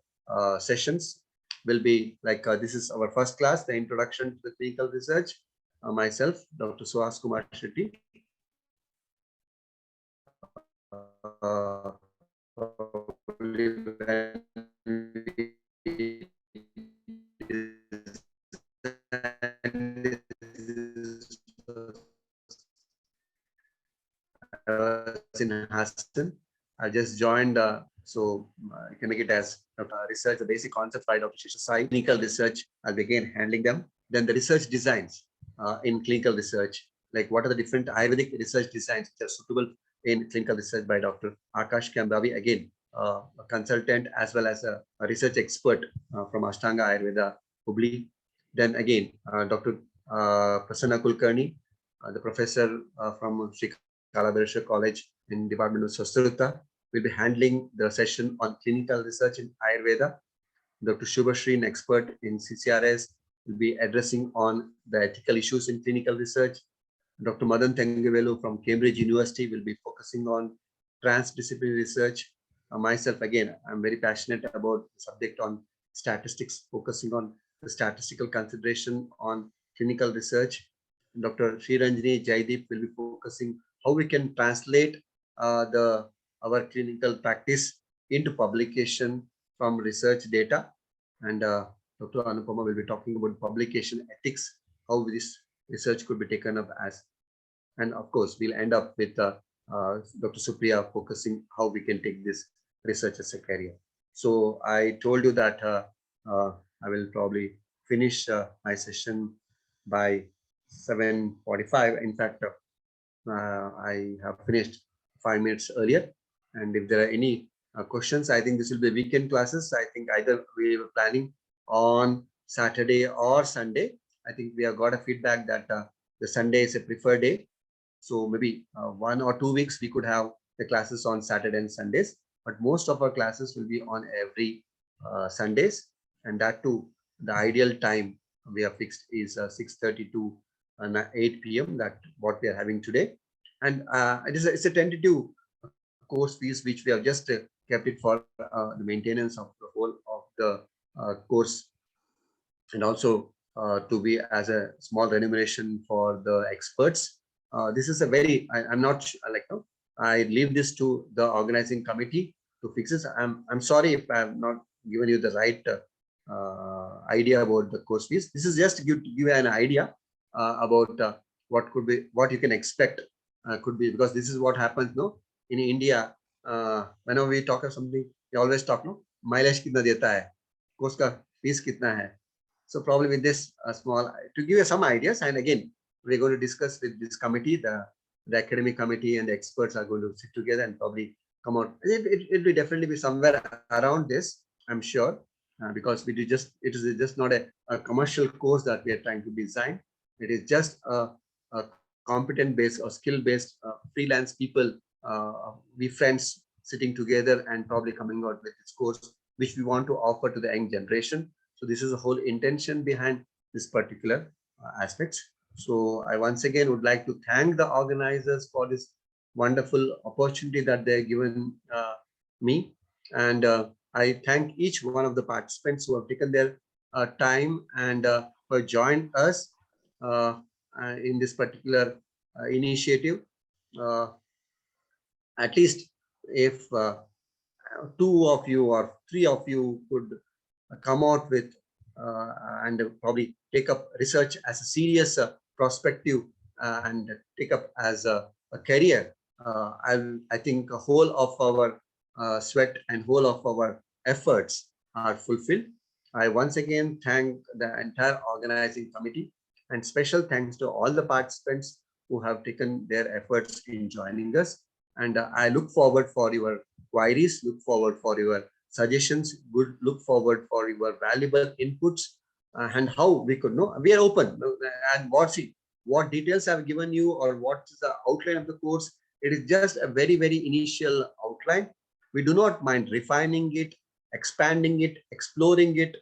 sessions will be like this is our first class, the introduction to the clinical research. Myself, Dr. Suhas Kumar Shetty. In Hassan, I just joined, so you can make it as research, the basic concepts by Dr. Shesha Sai. Clinical research, I'll begin handling them. Then the research designs in clinical research, like what are the different Ayurvedic research designs which are suitable in clinical research by Dr. Akash Kambavi, again, a consultant as well as a research expert from Ashtanga Ayurveda, Hubli. Then again, Dr. Prasanna Kulkarni, the professor from Sri Kalabersha College in Department of Sastrata, will be handling the session on clinical research in Ayurveda. Dr. Shubhashri, an expert in CCRS, will be addressing on the ethical issues in clinical research. Dr. Madan Tengavelu from Cambridge University will be focusing on transdisciplinary research. Myself, again, I'm very passionate about the subject on statistics, focusing on the statistical consideration on clinical research. Dr. Sriranjani Jaideep will be focusing how we can translate our clinical practice into publication from research data. And Dr. Anupama will be talking about publication ethics, how this research could be taken up as. And of course, we'll end up with Dr. Supriya focusing how we can take this research as a career. So I told you that I will probably finish my session by 7:45. In fact, I have finished 5 minutes earlier. And if there are any questions, I think this will be weekend classes. I think either we were planning on Saturday or Sunday. I think we have got a feedback that the Sunday is a preferred day. So maybe 1 or 2 weeks we could have the classes on Saturday and Sundays. But most of our classes will be on every Sundays. And that too, the ideal time we have fixed is 6:30 to 8 p.m. That what we are having today. And it's a tentative course fees which we have just kept it for the maintenance of the whole of the course, and also to be as a small remuneration for the experts. This is a very, I'm not like, no, I leave this to the organizing committee to fix this. I'm sorry if I have not given you the right idea about the course fees. This is just to give you an idea about what could be, what you can expect could be, because this is what happens, no, in India. Whenever we talk of something, we always talk, no, mileage kitna deta hai, course ka fees kitna hai. So probably with this small, to give you some ideas, and again, we're going to discuss with this committee, the academic committee and the experts are going to sit together and probably come out. It will definitely be somewhere around this, I'm sure, because it is just not a commercial course that we are trying to design. It is just a competent based or skill based freelance people, we friends sitting together and probably coming out with this course, which we want to offer to the young generation. So this is the whole intention behind this particular aspects. So I once again would like to thank the organizers for this wonderful opportunity that they're given me. And I thank each one of the participants who have taken their time and who have joined us in this particular initiative. At least if 2 of you or 3 of you could come out with and probably take up research as a serious prospective and take up as a career, I think a whole of our sweat and whole of our efforts are fulfilled. I once again thank the entire organizing committee, and special thanks to all the participants who have taken their efforts in joining us. And I look forward for your queries, look forward for your suggestions, look forward for your valuable inputs, and how we could know. We are open, and what details I've given you or what is the outline of the course. It is just a very initial outline. We do not mind refining it, expanding it, exploring it,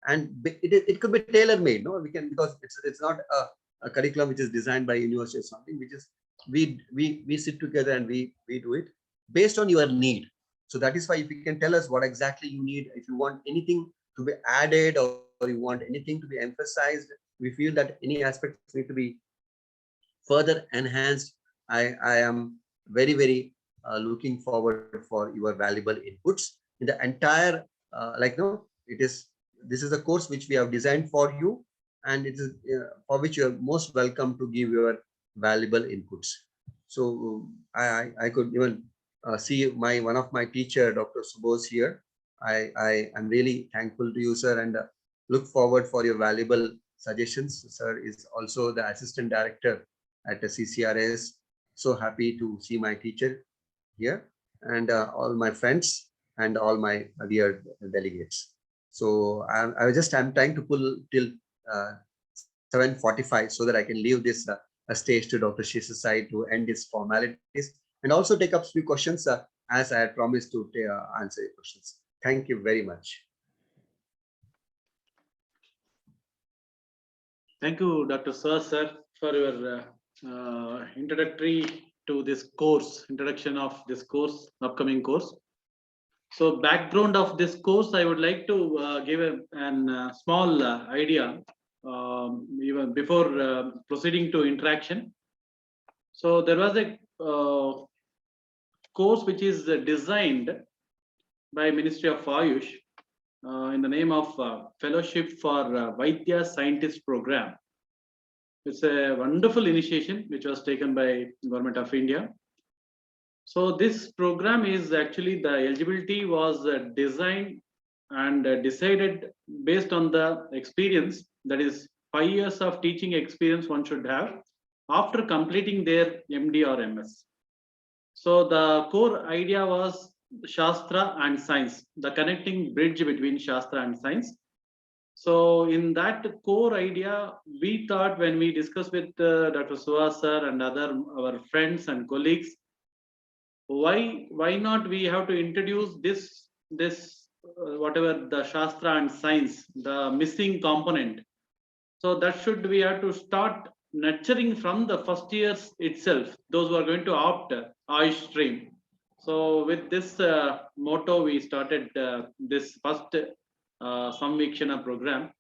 and it could be tailor made. No, we can, because it's not a curriculum which is designed by university or something. Which is we sit together and we do it based on your need. So that is why, if you can tell us what exactly you need, if you want anything to be added or you want anything to be emphasized, we feel that any aspects need to be further enhanced. I am very looking forward for your valuable inputs in the entire this is a course which we have designed for you, and it is for which you are most welcome to give your valuable inputs. So I could even see one of my teacher, Dr. Subos here. I am really thankful to you, sir, and look forward for your valuable suggestions. Sir is also the assistant director at the CCRS. So happy to see my teacher here, and all my friends and all my dear delegates. So I'm trying to pull till 7:45 so that I can leave this a stage to Dr. Shesha to end his formalities and also take up few questions as I had promised to answer your questions. Thank you very much. Thank you, Dr. Sir, for your introductory to this course, introduction of this course, upcoming course. So background of this course, I would like to give a small idea even before proceeding to interaction. So there was a course which is designed by Ministry of Ayush in the name of Fellowship for Vaidya Scientist Program. It's a wonderful initiation which was taken by Government of India. So this program is actually, the eligibility was designed and decided based on the experience, that is 5 years of teaching experience one should have after completing their MD or MS. So the core idea was Shastra and science, the connecting bridge between Shastra and science. So in that core idea, we thought, when we discussed with Dr. Suhas sir and our friends and colleagues, why not we have to introduce this whatever the Shastra and science, the missing component. So that should, we have to start nurturing from the first years itself, those who are going to opt Ayush stream. So with this motto, we started this first Samvikshana program.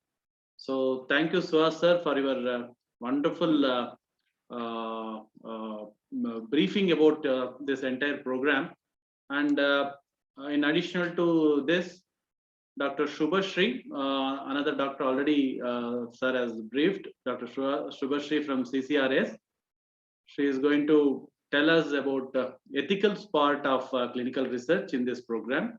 So thank you, Suhas sir, for your wonderful briefing about this entire program. And in addition to this, Dr. Shubhashri, another doctor already sir has briefed, Dr. Shubhashri from CCRS. She is going to tell us about the ethical part of clinical research in this program.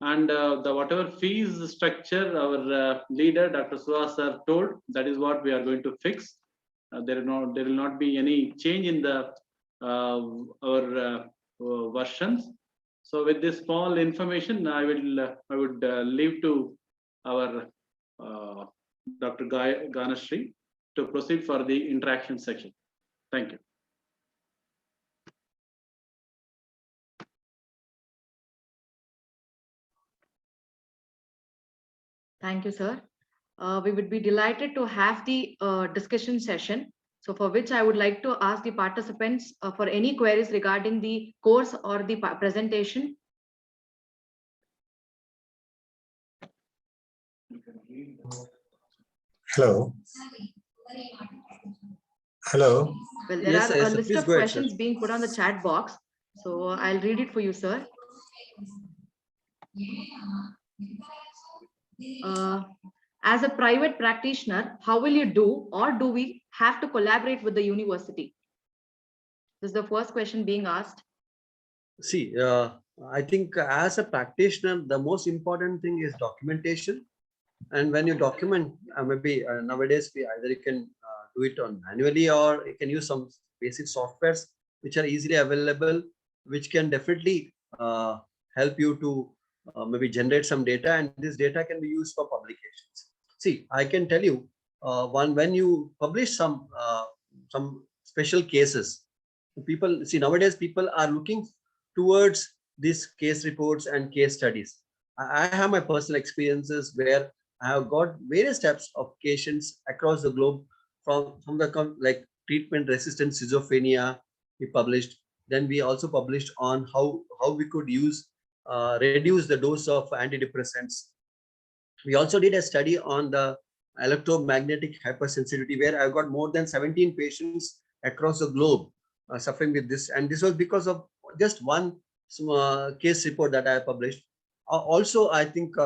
And the whatever fees structure our leader, Dr. Suhas sir, told, that is what we are going to fix. There will not be any change in the our versions. So with this small information, I would leave to our Dr. Ganashree to proceed for the interaction section. Thank you. Thank you, sir. We would be delighted to have the discussion session. So for which I would like to ask the participants for any queries regarding the course or the presentation. Hello. Hello. Well, there Yes, are yes, a list please of go ahead, questions sir. being put on the chat box. So I'll read it for you, sir. As a private practitioner, how will you do, or do we have to collaborate with the university? This is the first question being asked. See, I think as a practitioner, the most important thing is documentation. And when you document, maybe nowadays either you can do it on manually, or you can use some basic softwares which are easily available, which can definitely help you to maybe generate some data, and this data can be used for publications. See, I can tell you when you publish some special cases, people see nowadays people are looking towards these case reports and case studies. I have my personal experiences where I have got various types of patients across the globe from the like treatment resistant schizophrenia we published. Then we also published on how we could use reduce the dose of antidepressants. We also did a study on the electromagnetic hypersensitivity, where I've got more than 17 patients across the globe suffering with this, and this was because of just one case report that I published. Also, I think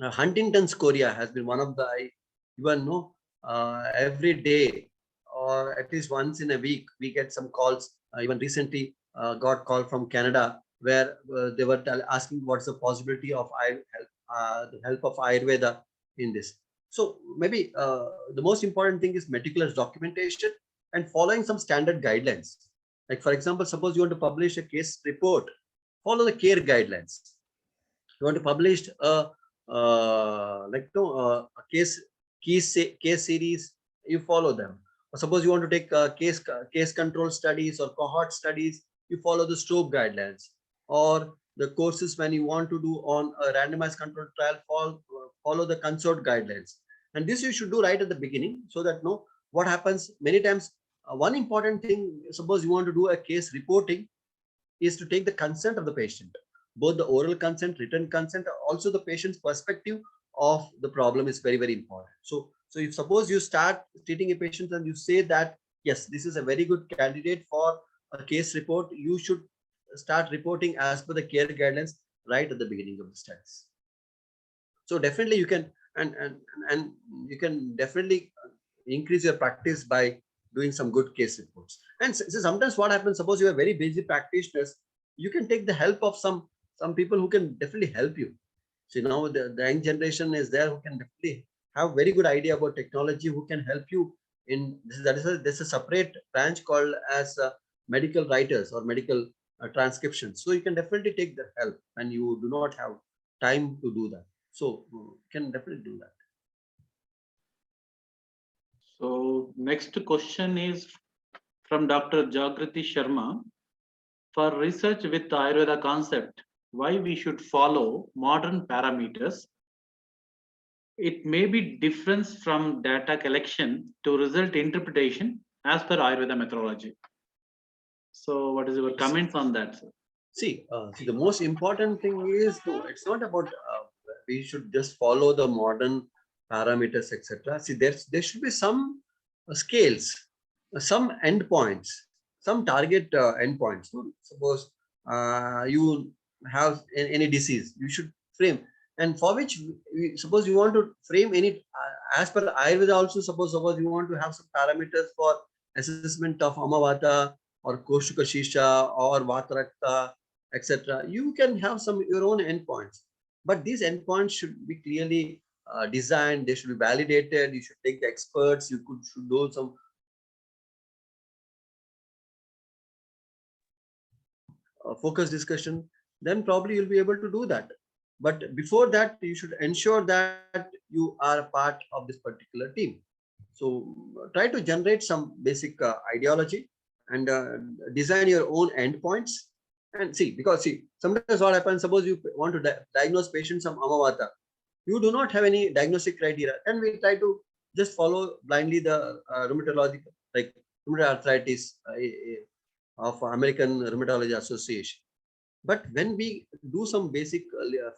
Huntington's chorea has been one of the, I even know every day or at least once in a week we get some calls. Even recently got call from Canada, where they were asking what's the possibility of the help of Ayurveda in this. So maybe the most important thing is meticulous documentation and following some standard guidelines. Like for example, suppose you want to publish a case report, follow the care guidelines. You want to publish a case series, you follow them. Or suppose you want to take case control studies or cohort studies, you follow the STOPE guidelines. Or the courses when you want to do on a randomized control trial, follow the consort guidelines. And this you should do right at the beginning, so that what happens many times. One important thing, suppose you want to do a case reporting, is to take the consent of the patient, both the oral consent, written consent, also the patient's perspective of the problem is very, very important. So if suppose you start treating a patient and you say that, yes, this is a very good candidate for a case report, you should start reporting as per the care guidelines right at the beginning of the studies. So definitely you can, and you can definitely increase your practice by doing some good case reports. And so sometimes what happens, suppose you are very busy practitioners, you can take the help of some people who can definitely help you. So now the young generation is there who can definitely have very good idea about technology, who can help you in this. There's a separate branch called as medical writers or medical transcriptions. So you can definitely take the help, and you do not have time to do that. So you can definitely do that. So next question is from Dr. Jagriti Sharma. For research with the Ayurveda concept, why we should follow modern parameters? It may be difference from data collection to result interpretation as per Ayurveda methodology. So what is your comments on that, sir? See, the most important thing is, it's not about we should just follow the modern parameters, etc. See, there should be some scales, some endpoints, some target endpoints. So suppose you have any disease, you should frame, and for which suppose you want to frame any as per Ayurveda also. Suppose you want to have some parameters for assessment of Amavata or Koshuka Shisha or Vatarakta, etc. You can have some your own endpoints, but these endpoints should be clearly designed. They should be validated. You should take the experts. You should do some focus discussion. Then probably you'll be able to do that. But before that, you should ensure that you are a part of this particular team. So try to generate some basic ideology and design your own endpoints. And because sometimes what happens, suppose you want to diagnose patients of Amavata, you do not have any diagnostic criteria, and we try to just follow blindly the rheumatological, like rheumatoid arthritis of American Rheumatology Association. But when we do some basic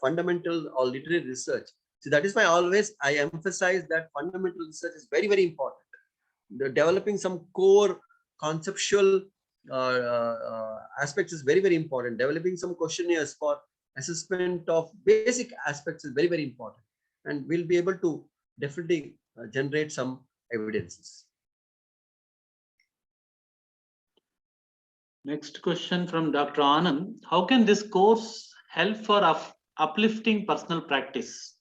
fundamental or literary research, that is why always I emphasize that fundamental research is very, very important. Developing some core conceptual aspects is very, very important. Developing some questionnaires for assessment of basic aspects is very, very important, and we'll be able to definitely generate some evidences. Next question from Dr. Anand. How can this course help for uplifting personal practice?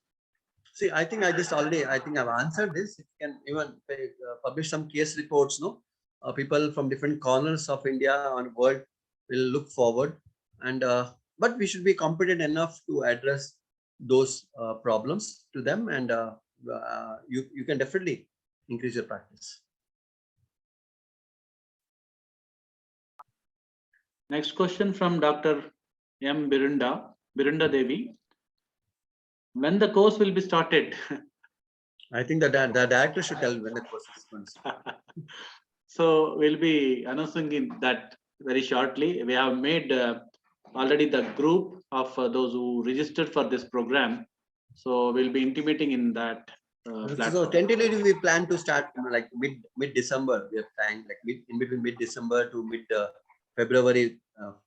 See, I think I've answered this. If you can even publish some case reports, no? People from different corners of India and world will look forward, and but we should be competent enough to address those problems to them, and you can definitely increase your practice. Next question from Dr. M. Birunda Devi. When the course will be started? I think that the director should tell when the course is going to start. So we'll be announcing in that very shortly. We have made already the group of those who registered for this program. So we'll be intimating in that. So Platform. tentatively we plan to start like mid December. We are planning like in between mid December to mid February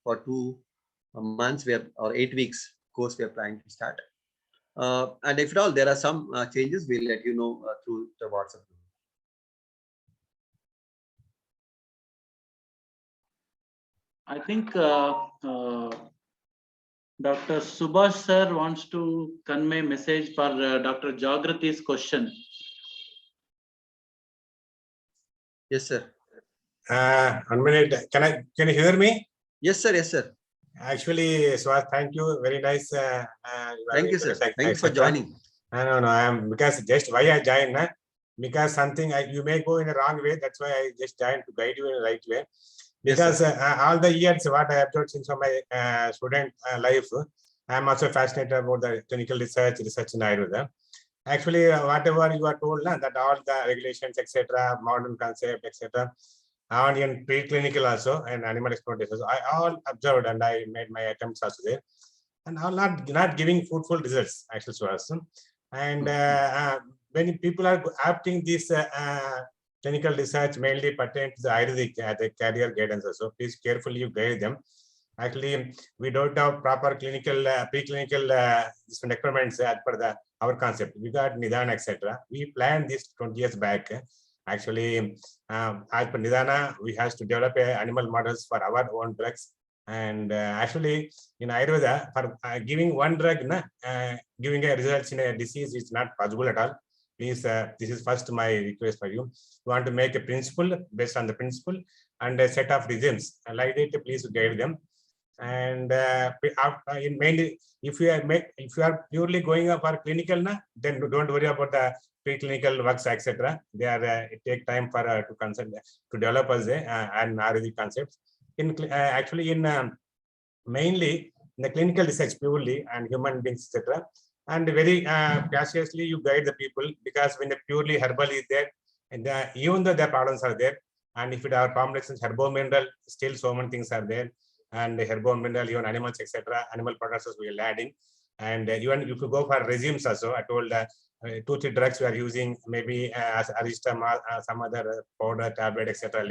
for 2 months. We have or 8 weeks course we are planning to start. And if at all there are some changes, we'll let you know through the WhatsApp group. I think Dr. Subhash sir wants to convey message for Dr. Jagrati's question. Yes, sir. 1 minute. Can you hear me? Yes, sir. Yes, sir. Actually, Swat, thank you. Very nice. Thank you, sir. Thank you for joining. No, I am because just why I joined, because something you may go in a wrong way. That's why I just joined to guide you in the right way. Because all the years what I observed since my student life, I am also fascinated about the clinical research in Ayurveda. Actually, whatever you are told, that all the regulations, etc., modern concept, etc., and in preclinical also and animal experimentation, I all observed and I made my attempts also there, and all not giving fruitful results actually to us. And when people are opting this clinical research mainly pertain to the Ayurvedic the career guidance also, please carefully you guide them. Actually, we don't have proper clinical preclinical experiments as per our concept. We got Nidana, etc. We planned this 20 years back. Actually, as per Nidana, we have to develop animal models for our own drugs. And actually, in Ayurveda, for giving one drug, giving a results in a disease is not possible at all. Please, this is first my request for you. You want to make a principle based on the principle and a set of regimes. Like that, please guide them. And in mainly, if you are purely going for clinical, then don't worry about the preclinical works, etc. They are it take time for to consult to develop as an Ayurvedic concepts. In actually in mainly in the clinical research purely and human beings, etc. And very graciously you guide the people, because when the purely herbal is there, and even though the problems are there, and if it are combinations herbo-mineral, still so many things are there, and the herbo-mineral, even animals, etc. Animal products we are adding, and even if you go for regimes also, I told 2-3 drugs we are using, maybe as Aristam, some other powder, tablet, etc.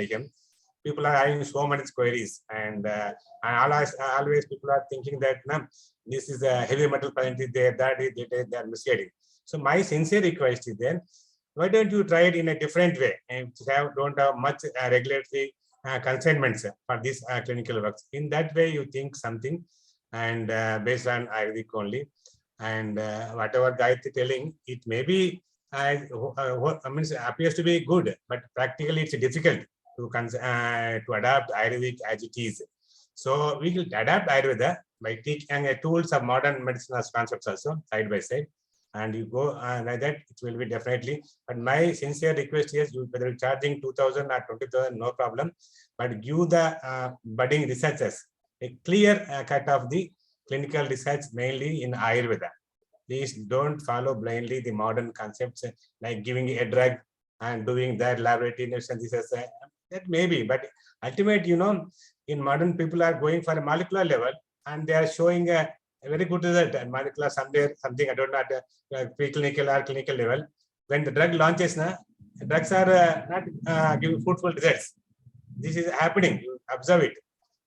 People are having so many queries, and always people are thinking that this is a heavy metal present is there, that is they are misleading. So my sincere request is then, why don't you try it in a different way and don't have much regulatory consignments for this clinical works. In that way, you think something, and based on Ayurvedic only, and whatever Gayatri telling, it may be means appears to be good, but practically it's difficult to adapt Ayurvedic as it is. So we will adapt Ayurveda by taking tools of modern medicine as concepts also side by side, and you go like that, it will be definitely. But my sincere request is, whether you're charging 2,000 or 20,000, no problem, but give the budding researchers a clear cut of the clinical research mainly in Ayurveda. Please don't follow blindly the modern concepts like giving a drug and doing that laboratory synthesis. That may be, but ultimately, in modern people are going for a molecular level, and they are showing a very good result at molecular something I don't know at preclinical or clinical level. When the drug launches, drugs are not giving fruitful results. This is happening. You observe it.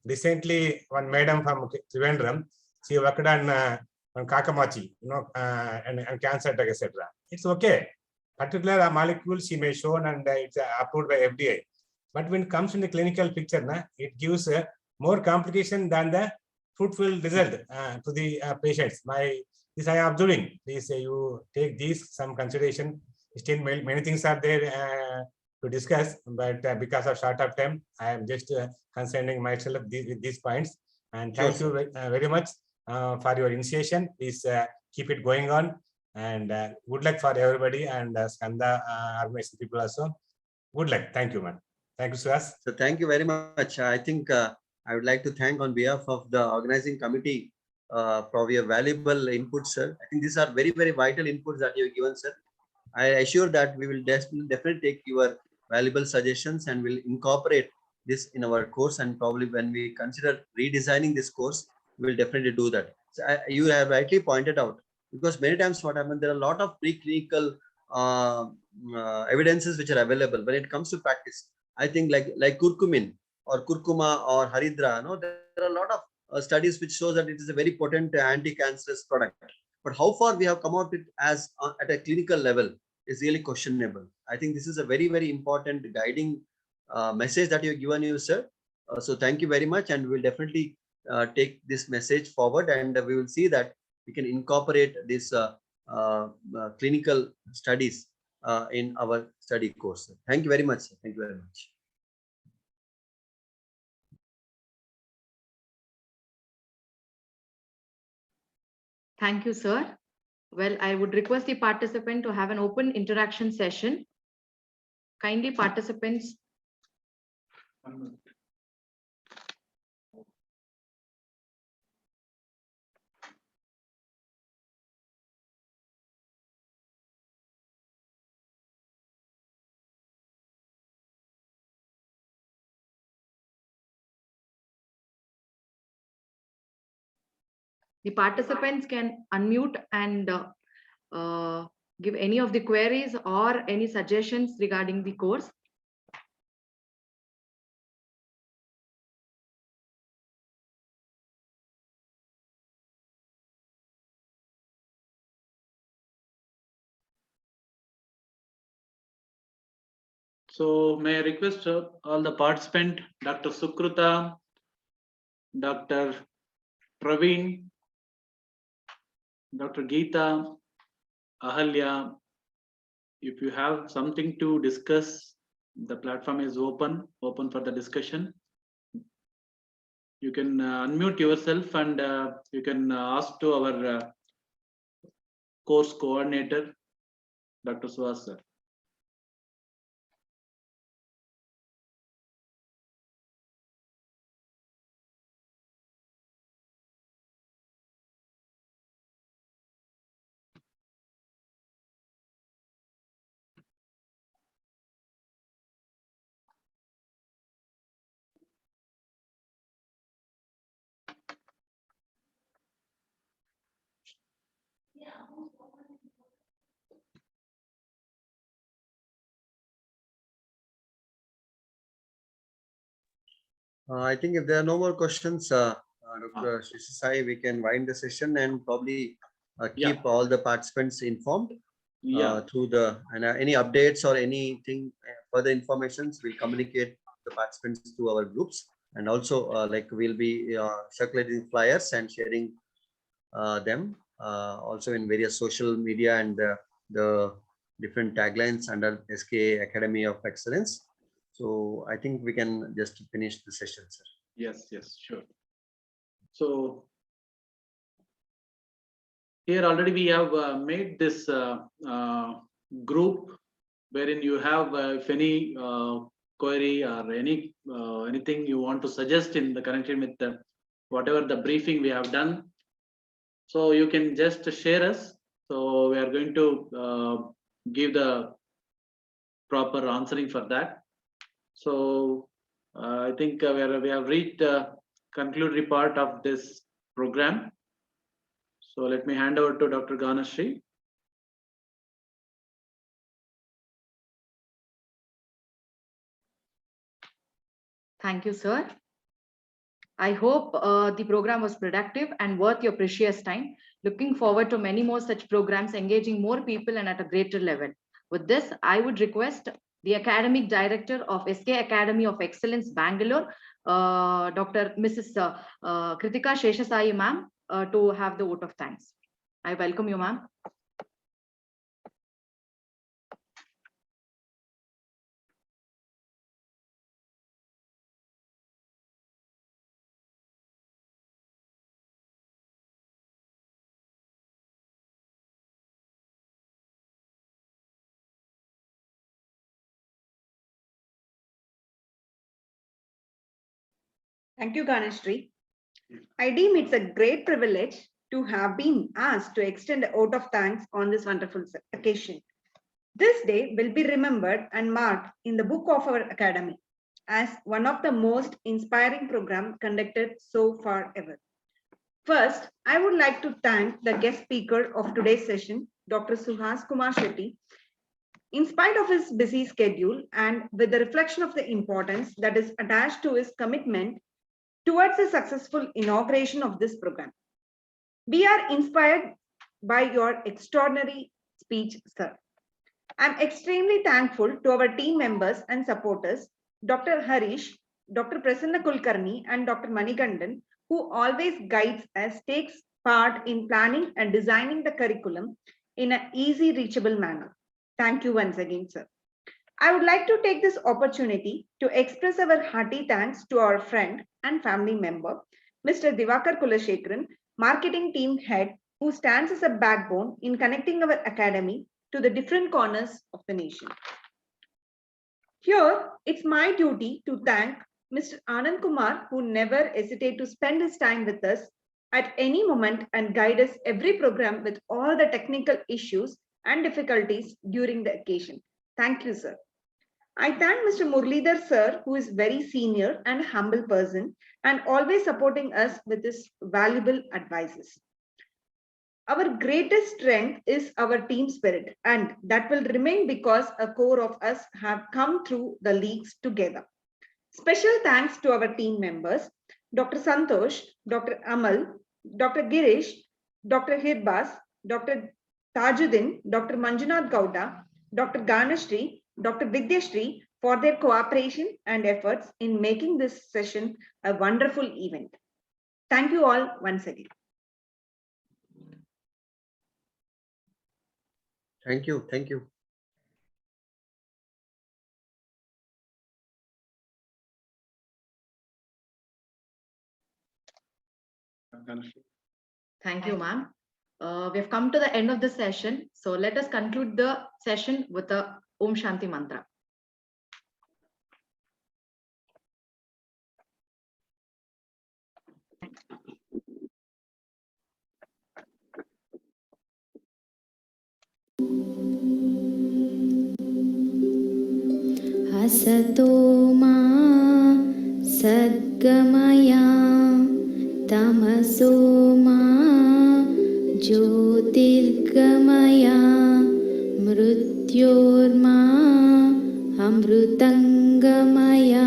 Recently, one madam from Trivandrum, she worked on Kakamachi, and cancer drug, etc. It's okay. Particular molecule she may show, and it's approved by FDA. But when it comes in the clinical picture, it gives more complication than the fruitful result to the patients. My this I am observing. Please you take these some consideration. Still many things are there to discuss, but because of short of time, I am just concerning myself with these points. And Sure, thank you very much for your initiation. Please keep it going on, and good luck for everybody and Skanda organization people also. Good luck. Thank you, man. Thank you, Suhas. So thank you very much. I think I would like to thank on behalf of the organizing committee for your valuable input, sir. I think these are very, very vital inputs that you have given, sir. I assure that we will definitely take your valuable suggestions and will incorporate this in our course. And probably when we consider redesigning this course, we will definitely do that. So you have rightly pointed out, because many times what happens, there are a lot of preclinical evidences which are available when it comes to practice. I think like curcumin or curcuma or haridra, no, there are a lot of studies which shows that it is a very potent anti-cancerous product. But how far we have come out it as at a clinical level is really questionable. I think this is a very, very important guiding message that you've given you, sir. So thank you very much, and we'll definitely take this message forward, and we will see that we can incorporate this clinical studies in our study course. Thank you very much, sir. Thank you very much. Thank you, sir. Well, I would request the participant to have an open interaction session. Kindly, participants. The participants can unmute and give any of the queries or any suggestions regarding the course. So may I request all the participants, Dr. Sukruta, Dr. Praveen, Dr. Geeta, Ahalya, if you have something to discuss, the platform is open for the discussion. You can unmute yourself and you can ask to our course coordinator, Dr. Suhas, sir. I think if there are no more questions, Dr. Shishasai, we can wind the session and probably keep all the participants informed through the any updates or anything further informations. We'll communicate the participants to our groups, and also like we'll be circulating flyers and sharing them also in various social media and the different taglines under SK Academy of Excellence. So I think we can just finish the session, sir. Yes, sure. So here already we have made this group wherein you have if any query or anything you want to suggest in the connection with the whatever the briefing we have done. So you can just share us. So we are going to give the proper answering for that. So I think we have reached the concludatory part of this program. So let me hand over to Dr. Ganashree. Thank you, sir. I hope the program was productive and worth your precious time. Looking forward to many more such programs, engaging more people and at a greater level. With this, I would request the Academic Director of SK Academy of Excellence, Bangalore, Mrs. Kritika Sheshasai, ma'am, to have the vote of thanks. I welcome you, ma'am. Thank you, Ganeshri. I deem it's a great privilege to have been asked to extend a vote of thanks on this wonderful occasion. This day will be remembered and marked in the book of our academy as one of the most inspiring programs conducted so far ever. First, I would like to thank the guest speaker of today's session, Dr. Suhas Kumar Shetty. In spite of his busy schedule and with the reflection of the importance that is attached to his commitment towards the successful inauguration of this program. We are inspired by your extraordinary speech, sir. I'm extremely thankful to our team members and supporters, Dr. Harish, Dr. Prasanna Kulkarni, and Dr. Manikandan, who always guides us, takes part in planning and designing the curriculum in an easy, reachable manner. Thank you once again, sir. I would like to take this opportunity to express our hearty thanks to our friend and family member, Mr. Divakar Kulashekharan, marketing team head, who stands as a backbone in connecting our academy to the different corners of the nation. Here, it's my duty to thank Mr. Anand Kumar, who never hesitated to spend his time with us at any moment and guide us every program with all the technical issues and difficulties during the occasion. Thank you, sir. I thank Mr. Murlidhar sir, who is very senior and humble person and always supporting us with his valuable advices. Our greatest strength is our team spirit, and that will remain because a core of us have come through the leagues together. Special thanks to our team members, Dr. Santosh, Dr. Amal, Dr. Girish, Dr. Hirbas, Dr. Tajuddin, Dr. Manjunath Gowda, Dr. Ganeshri, Dr. Vidyashri for their cooperation and efforts in making this session a wonderful event. Thank you all once again. Thank you. Thank you. Thank you, ma'am. We have come to the end of the session. So let us conclude the session with the Om Shanti Mantra. असतो मा सद्गमया तमसो मा ज्योतिर्गमया मृत्योर्मा अमृतङ्गमया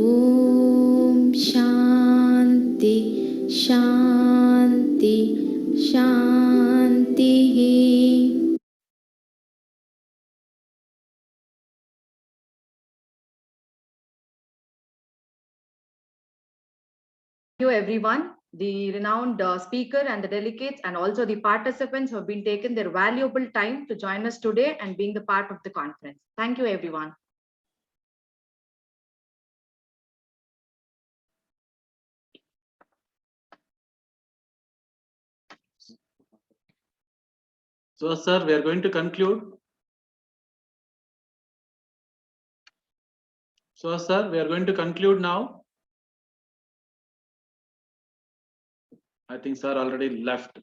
ॐ शान्ति शान्ति शान्तिः. Thank you, everyone. The renowned speaker and the delegates and also the participants who have been taken their valuable time to join us today and being the part of the conference. Thank you, everyone. So, sir, we are going to conclude. So, sir, we are going to conclude now. I think sir already left.